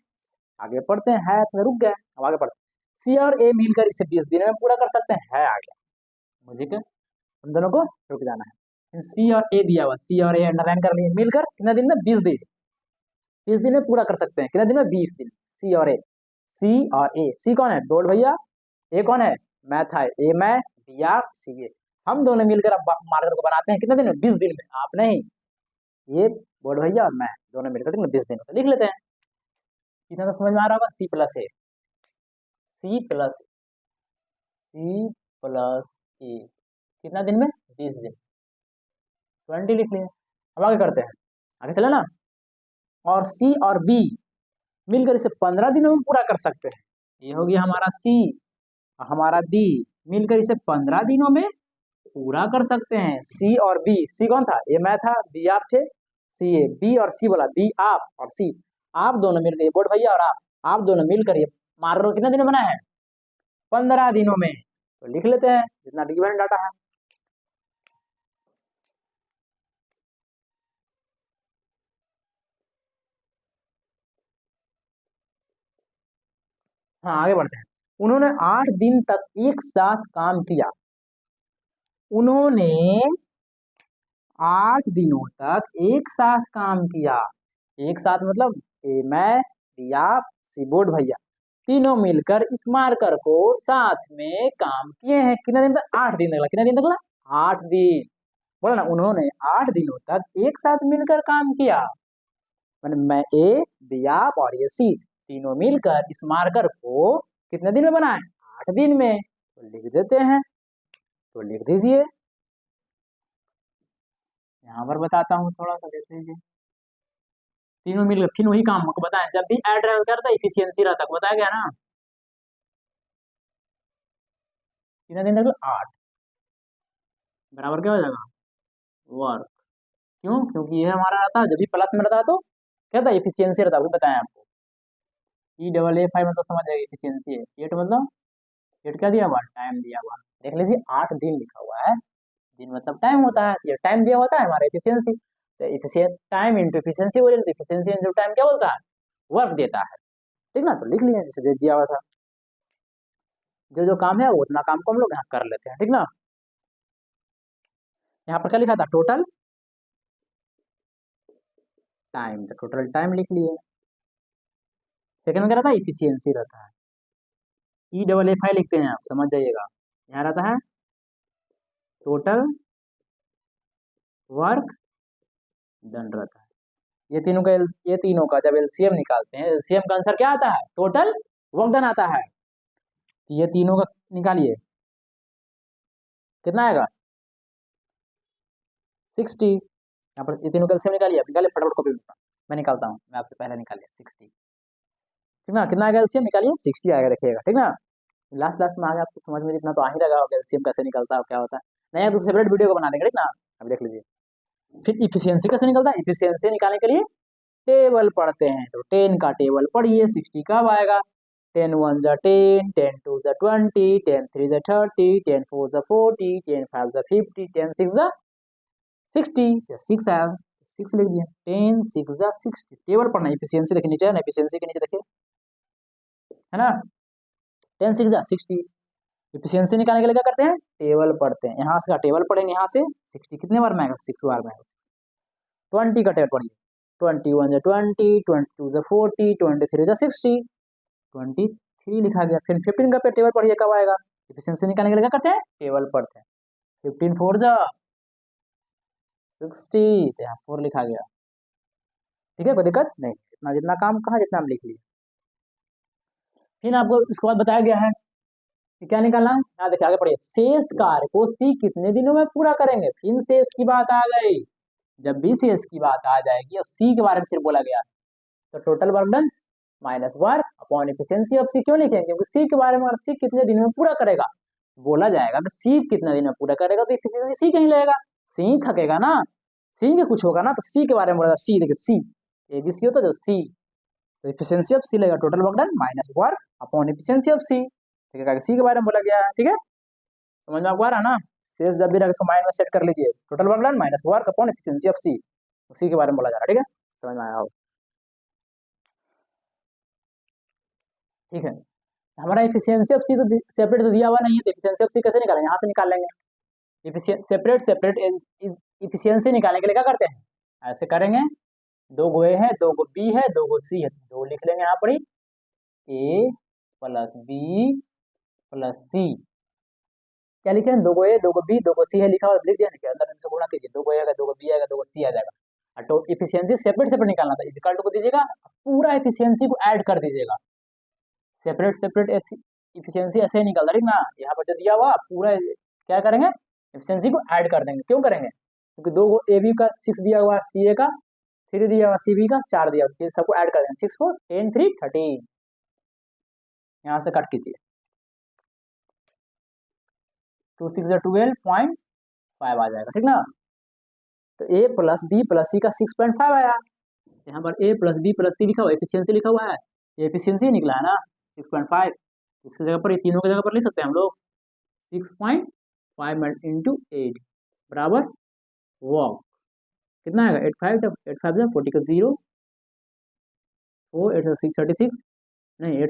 आगे पढ़ते हैं, है तो रुक गए, अब आगे पढ़ते हैं। सी और ए मिलकर इसे 20 दिन में पूरा कर सकते हैं, है आ गया, मुझे क्या हम दोनों को रुक जाना है। सी और ए दिया हुआ, सी और ए अंडरलाइन कर लिए, मिलकर कितना दिन में, 20 दिन, 20 दिन में पूरा कर सकते हैं, कितना दिन में, 20 दिन। सी और ए, सी और ए, सी कौन है, डोल भैया, ए कौन है, मैथ है, ए मैं बी आप सी ए, हम दोनों मिलकर अब मार्कर को बनाते हैं, कितने दिन में, 20 दिन में, आप नहीं, ये बोर्ड भैया और मैं दोनों मिलकर 20 दिन होता लिख लेते हैं। कितना तो समझ में आ रहा होगा, C+A कितना दिन में 20 दिन, 20 लिख लिए। अब आगे करते हैं, आगे चले ना। और C और B मिलकर इसे 15 दिनों में पूरा कर सकते हैं। ये हो गया हमारा C, हमारा B मिलकर इसे 15 दिनों में पूरा कर सकते हैं। C और B, C कौन था, ये मैं था, B आप थे, C ये B और C बोला, B आप और C आप दोनों मिलकर, ये बोर्ड भैया और आप दोनों मिलकर ये मार लो कितने दिन में बना है, 15 दिनों में। तो लिख लेते हैं जितना गिवन डाटा है। हाँ आगे बढ़ते हैं। उन्होंने 8 दिन तक एक साथ काम किया। उन्होंने 8 दिनों तक एक साथ काम किया। एक साथ मतलब मैं, दिया, सी बोर्ड भैया तीनों मिलकर इस मार्कर को साथ में काम किए हैं। कितने दिन तक, 8 दिन तक। कितने दिन तक, 8 दिन। बोला ना, उन्होंने 8 दिनों तक एक साथ मिलकर काम किया। मैंने मैं ए, दिया और ये सी तीनों मिलकर इस मार्कर को कितने दिन में बनाए, 8 दिन में। तो लिख देते हैं, तो लिख दीजिए। यहाँ पर बताता हूँ, थोड़ा सा देख लीजिए। तीनों मिलकर फिर वही काम को बताएं, जब भी ऐड करता इफिशियंसी रहता है, बताया गया ना। कितने दिन तक, 8 बराबर क्या हो जाएगा, वर्क। क्यों, क्योंकि ये हमारा रहता है, जब भी प्लस में रहता है तो क्या था, इफिशियंसी रहता है, वही बताया आपको। E AA5 मतलब समझ जाएगा इफिशियंसी है। 8 मतलब 8 क्या दिया हुआ, टाइम दिया हुआ। देख लीजिए 8 दिन लिखा हुआ है, दिन मतलब टाइम होता है, ये टाइम दिया होता है हमारा इफिशियंसी। तो इफिशियंट टाइम इंटू इफिशियंसी बोले तो इफिशियंसी इंटू टाइम क्या बोलता है, वर्क देता है। ठीक ना, तो लिख लिया जैसे दे दिया हुआ था। जो जो काम है वो उतना काम को हम लोग यहाँ कर लेते हैं। ठीक ना, यहाँ पर क्या लिखा था, टोटल टाइम, तो टोटल टाइम लिख लिए। सेकंड में क्या रहता है, इफिशियंसी रहता है। E AA5 लिखते हैं, आप समझ जाइएगा। यहाँ रहता है टोटल वर्क डन रहता है। ये तीनों का जब एलसीएम निकालते हैं, एलसीएम का आंसर क्या आता है, टोटल वर्क डन आता है। ये तीनों का निकालिए, कितना आएगा, 60। यहाँ पर ये तीनों का एलसीएम निकालिए, निकालिए फटाफट कॉपी में, मैं निकालता हूँ, मैं आपसे पहले निकालिए 60। ठीक ना, कितना आएगा एलसीएम, निकालिए 60 आएगा, देखिएगा। ठीक ना, लास्ट लास्ट में आगे आपको समझ में इतना तो आ ही लगा होगा एलसीएम कैसे निकलता है, क्या होता है। नया तो सेपरेट वीडियो को बना देंगे। ठीक ना, अब देख लीजिए। फिर इफिशियंसी कैसे निकलता है, इफिशियंसी निकालने के लिए टेबल पढ़ते हैं। तो 10 का टेबल पढ़िए, 60 कब आएगा, 10 1 जा 10, 10 2 जा 20, 10 3 जा 30, 10 4 जा 40, 10 5 जा 50, 10 6 जा 60। 6 आया, 6 लिख दिया, 10 6 जा 60। टेबल पढ़ना, इफिशियंसी देखिए नीचे है ना, इफिशियंसी के नीचे देखिए, है ना, 10 6 जा 60। इफिशियंसी निकालने के लिए क्या करते हैं, टेबल पढ़ते हैं। यहाँ से का टेबल पढ़ेंगे, यहाँ से 60 कितने बार में आएगा, 6 बार में आएगा। 20 का टेबल पढ़िए, 21 जा 20, 22 जा 40, 23 जा 60, 23 लिखा गया। फिर 15 का टेबल पढ़िए, कब आएगा, इफिशियंसी निकालने के लिए क्या करते हैं, टेबल पढ़ते हैं। 15 4 जा 60, तो यहाँ 4 लिखा गया। ठीक है, कोई दिक्कत नहीं, इतना जितना काम कहा जितना हम लिख लिए। फिर आपको इसके बाद बताया गया है कि क्या निकालना है। यहाँ देखिए आगे पढ़िए, शेष कार्य को सी कितने दिनों में पूरा करेंगे। फिर शेष की बात आ गई, जब भी शेष की बात आ जाएगी, अब सी के बारे में सिर्फ बोला गया, तो total work done minus work upon efficiency of C. क्यों लिखेंगे, क्योंकि सी के बारे में, अगर सी कितने दिन में पूरा करेगा बोला जाएगा, कि सी कितने दिन में पूरा करेगा, तो एफिशिएंसी सी कहीं लेगा, सी थकेगा ना, सी के कुछ होगा ना, तो सी के बारे में बोला, सी देखिए, सी एबीसी होता है जो सी, तो एफिशिएंसी ऑफ सी लेगा total work done minus work upon efficiency of C. ठीक है, सी के बारे में बोला गया है। ठीक है, समझ में आपको आ रहा है ना। शेष जब भी रखे तो माइंड में सेट कर लीजिए, total work done minus work upon efficiency of C, C के बारे में बोला जा रहा है। ठीक है, समझ में आया हो। ठीक है, हमारा एफिशिएंसी ऑफ सी तो सेपरेट तो दिया हुआ नहीं है, तो एफिशिएंसी ऑफ सी कैसे निकालेंगे, यहाँ से निकाल लेंगे। सेपरेट सेपरेट एफिशिएंसी निकालने के लिए क्या करते हैं, ऐसे करेंगे, दो गो ए है, दो गो बी है, दो गो सी है, दो लिख लेंगे यहाँ पर ही, ए प्लस बी प्लस सी। क्या लिखे हैं, दो गो ए दो गो बी दो गो सी है लिखा हुआ, लिख दिया, अंदर से गुणा कीजिए, दो गो ए आएगा, दो गो बी आएगा, दो गो सी आ जाएगा, तो इफिशियंसी सेपरेट सेपरेट निकालना था, इक्वल टू को दीजिएगा, पूरा इफिशियंसी को ऐड कर दीजिएगा, सेपरेट सेपरेट इफिशियंसी ऐसे ही निकलता, ठीक ना। यहाँ पर जो दिया हुआ पूरा क्या करेंगे, इफिशियंसी को ऐड कर देंगे। क्यों करेंगे, क्योंकि दो ए बी का 6 दिया हुआ, सी ए का 3 दिया हुआ, सी बी का 4 दिया हुआ, सबको ऐड कर देंगे। 6 4 10 3 13, यहाँ से कट कीजिए, 2 6 12.5 आ जाएगा, ठीक ना। तो ए प्लस बी प्लस सी का 6.5 आया, यहाँ पर ए प्लस बी प्लस सी लिखा हुआ, एफिशिएंसी लिखा हुआ है, ये एफिशिएंसी निकला है ना 6.5। इसकी जगह पर, ये तीनों की जगह पर लिख सकते हैं हम लोग 6.5 इंटू 8 बराबर वॉक, कितना आएगा 8 5, 8 5 40 का 0, 4 8 6 36, नहीं 8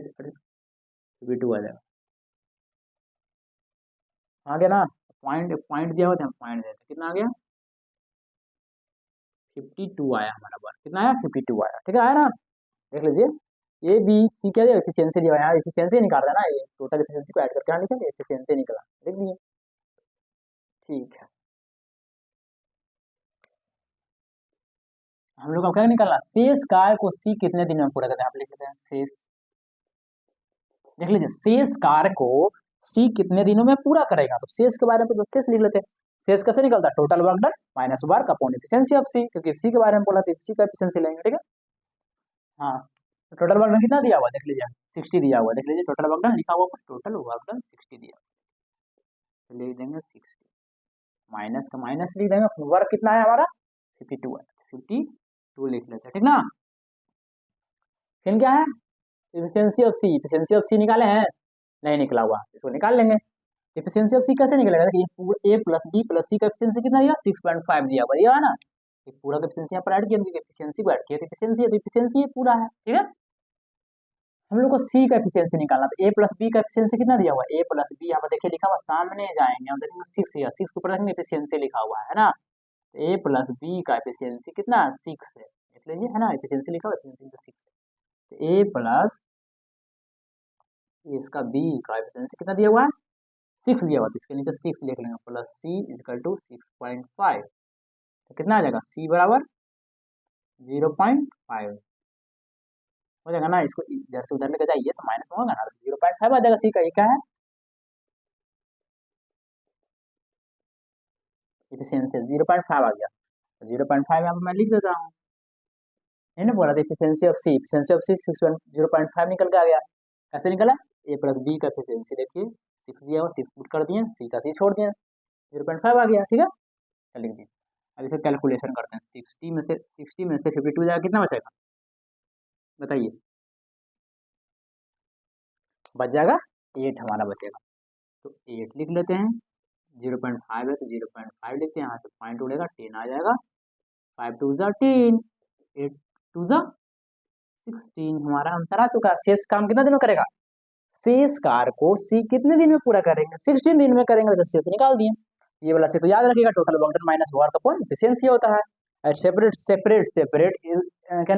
2 आ जाएगा, आ गया ना। पॉइंट पॉइंट दिया हुआ था, हम पॉइंट देते, कितना आ गया 52 आया हमारा बार, कितना आया 52 आया, ठीक है, आया ना। देख लीजिए, ए बी सी क्या दिया, एफिशिएंसी दिया, यहाँ एफिशिएंसी निकाल रहा है ना, ये टोटल एफिशिएंसी को ऐड करके यहाँ लिखा, एफिशिएंसी निकला, देख लीजिए, ठीक है। हम लोग का क्या निकालना, शेष कार्य को सी कितने दिन में पूरा करते हैं, आप लिख लेते हैं शेष, देख लीजिए शेष कार्य को सी कितने दिनों में पूरा करेगा, तो शेष के बारे में तो शेष लिख लेते हैं। शेष कैसे निकलता है, total work done minus work upon efficiency of C, क्योंकि सी के बारे में बोला था, सी का एफिशिएंसी लेंगे, ठीक है। हाँ, तो टोटल वर्क डन कितना दिया हुआ, देख लीजिए 60 दिया हुआ, देख लीजिए टोटल वर्क डन लिखा हुआ, टोटल वर्क डन 60 दिया, तो लिख देंगे 60, माइनस का माइनस लिख देंगे, वर्क कितना है हमारा 52 है, 52 लिख लेते हैं, ठीक ना। फिर क्या है, efficiency of C, efficiency of C निकाले हैं, नहीं निकला हुआ, इसको निकाल लेंगे। एफिशिएंसी ऑफ सी कैसे निकलेगा, देखिए ए प्लस बी प्लस सी का एफिशिएंसी कितना दिया 6.5 दिया हुआ, दिया है ना, ये पूरा का एफिशिएंसी यहाँ पर ऐड किया, एफिशिएंसी को ऐड किया, तो एफिशिएंसी है, तो एफिशिएंसी ये पूरा है, ठीक है। हम लोग को सी का एफिशिएंसी निकालना, तो ए प्लस बी का एफिशिएंसी कितना दिया हुआ है, ए प्लस बी यहाँ पर देखिए लिखा हुआ, सामने जाएंगे हम देखेंगे 6 है, 6 के ऊपर देखेंगे एफिशिएंसी लिखा हुआ है ना, तो ए प्लस बी का एफिशिएंसी कितना 6 है, देख लीजिए है ना, एफिशिएंसी लिखा हुआ, एफिशिएंसी 6 है, तो ए प्लस इसका बी का एफिशिएंसी कितना दिया हुआ है 6 दिया हुआ, तो इसके नीचे 6 लिख लेंगे, प्लस सी इजकल टू 6.5, तो कितना आ जाएगा सी बराबर 0.5 हो जाएगा ना। इसको इधर से उधर लेकर जाइए तो माइनस में होगा ना, 0.5 आ जाएगा सी का, ये क्या है एफिशिएंसी 0.5 आ गया, तो 0.5 यहाँ पर मैं लिख देता हूँ, मैंने बोला था efficiency of C, efficiency of C 0.5 निकल के आ गया, कैसे निकला, ए प्लस बी का एफिशिएंसी देखिए 6 दिया हुआ, 6 पुट कर दिए, सी का सी छोड़ दिए, 0.5 आ गया, ठीक है, लिख दिए। अब इसे कैलकुलेशन करते हैं, 60 में से 52 जाएगा, कितना बचेगा बताइए, बच जाएगा 8 हमारा बचेगा, तो 8 लिख लेते हैं, 0.5 है तो 0.5 लिखते हैं, यहाँ से पॉइंट उड़ेगा 10 आ जाएगा, 5 2 जा 10, 8 2 जा 16, हमारा आंसर आ चुका है। शेष काम कितना दिन में करेगा, शेष कार्य को सी कितने दिन में पूरा करेंगे, 16 दिन में करेंगे, तो शेष निकाल दिए, ये वाला सिर्फ याद रखिएगा, total work done minus work upon efficiency होता है। और सेपरेट सेपरेट सेपरेट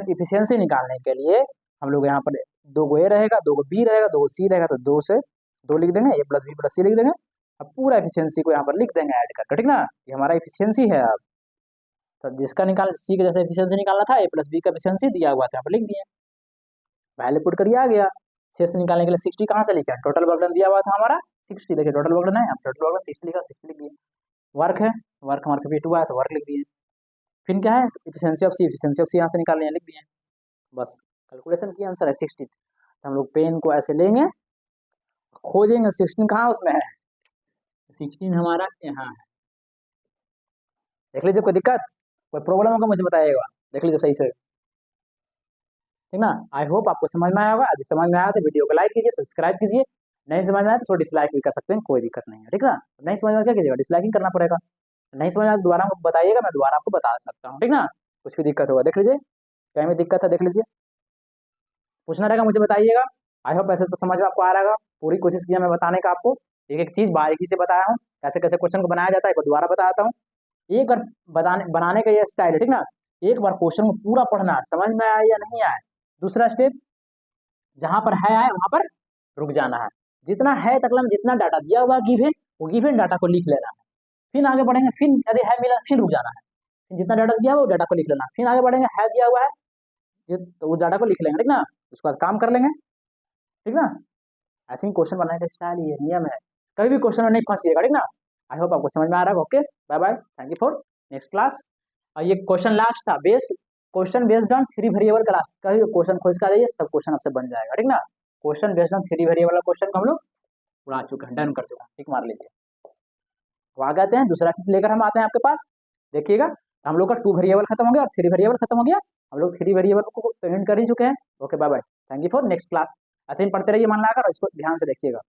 एफिशिएंसी निकालने के लिए हम लोग यहाँ पर 2 गो ए रहेगा, 2 गो बी रहेगा, 2 गो सी रहेगा, तो 2 से 2 लिख देंगे, ए प्लस बी प्लस सी लिख देंगे, अब पूरा एफिशिएंसी को यहाँ पर लिख देंगे ऐड करके, ठीक ना, ये हमारा एफिशिएंसी है। अब तो जिसका निकाल सी के जैसे एफिशिएंसी निकालना था, ए प्लस बी का एफिशिएंसी दिया हुआ था, यहाँ पर लिख दिए, वैल्यू पुट करिए आ गया। शेष निकालने के लिए 60 कहाँ से लिखा, टोटल वर्क डन दिया हुआ था हमारा 60, देखिए टोटल वर्क डन है, अब टोटल वर्क डन 60 लिखा, 60 लिख दिए, वर्क है, वर्क हमारे 52 आया तो वर्क लिख दिए, फिर क्या है efficiency of C, efficiency of C यहाँ से निकाल लिया, लिख दिए, बस कैलकुलेशन की आंसर है 60। तो हम लोग पेन को ऐसे लेंगे, खोजेंगे 16 कहाँ उसमें है, 16 हमारा यहाँ है, देख लीजिए, कोई दिक्कत कोई प्रॉब्लम होगा मुझे बताइएगा, देख लीजिए सही से, ठीक ना। आई होप आपको समझ में आया होगा, यदि समझ में आया तो वीडियो को लाइक कीजिए, सब्सक्राइब कीजिए, नहीं समझ में आया तो डिसलाइक भी कर सकते हैं, कोई दिक्कत नहीं है, ठीक ना। नहीं समझ में क्या कीजिएगा, डिसलाइकिंग करना पड़ेगा, नहीं समझ में आया दोबारा बताइएगा, मैं दोबारा आपको बता सकता हूँ, ठीक ना। कुछ भी दिक्कत होगा देख लीजिए, क्या में दिक्कत है देख लीजिए, पूछना रहेगा मुझे बताइएगा। आई होप ऐसे तो समझ में आपको आ रहेगा, पूरी कोशिश किया मैं बताने का, आपको एक एक चीज़ बारीकी से बताया हूँ, कैसे कैसे क्वेश्चन को बनाया जाता है, एक दोबारा बताता हूँ, एक बार बनाने का ये स्टाइल है, ठीक ना। एक बार क्वेश्चन को पूरा पढ़ना, समझ में आया या नहीं आया, दूसरा स्टेप जहां पर है आए वहां पर रुक जाना है, जितना है तकलम जितना डाटा दिया हुआ गिवन, वो गिवन डाटा को लिख लेना है, फिर आगे बढ़ेंगे, फिर यदि है मिला फिर रुक जाना है, जितना डाटा दिया है वो डाटा को लिख लेना, फिर आगे बढ़ेंगे, है दिया हुआ है तो वो डाटा को लिख लेंगे, ठीक ना, उसके बाद काम कर लेंगे, ठीक ना। ऐसे ही क्वेश्चन बनाने का स्टाइल, ये नियम है, कभी भी क्वेश्चन में नहीं फंसिएगा, ठीक ना। आई होप आपको समझ में आ रहा है। Okay, bye bye, thank you for next class. और ये क्वेश्चन लास्ट था, based question based on 3 variable class, कभी क्वेश्चन खोज कर आइए, सब क्वेश्चन आपसे बन जाएगा, ठीक ना। Question based on 3 variable question को हम लोग उड़ा चुके हैं, डन कर चुके हैं, ठीक, मार लीजिए। तो आगे आते हैं, दूसरा चीज लेकर हम आते हैं आपके पास, देखिएगा, हम लोग का 2 वेरिएबल खत्म हो गया और 3 वेरिएबल खत्म हो गया, हम लोग 3 वेरिएबल को पेमेंट कर ही चुके हैं। Okay, bye bye, thank you for next class. ऐसे ही पढ़ते रहिए मन लगाकर और इसको ध्यान से देखिएगा।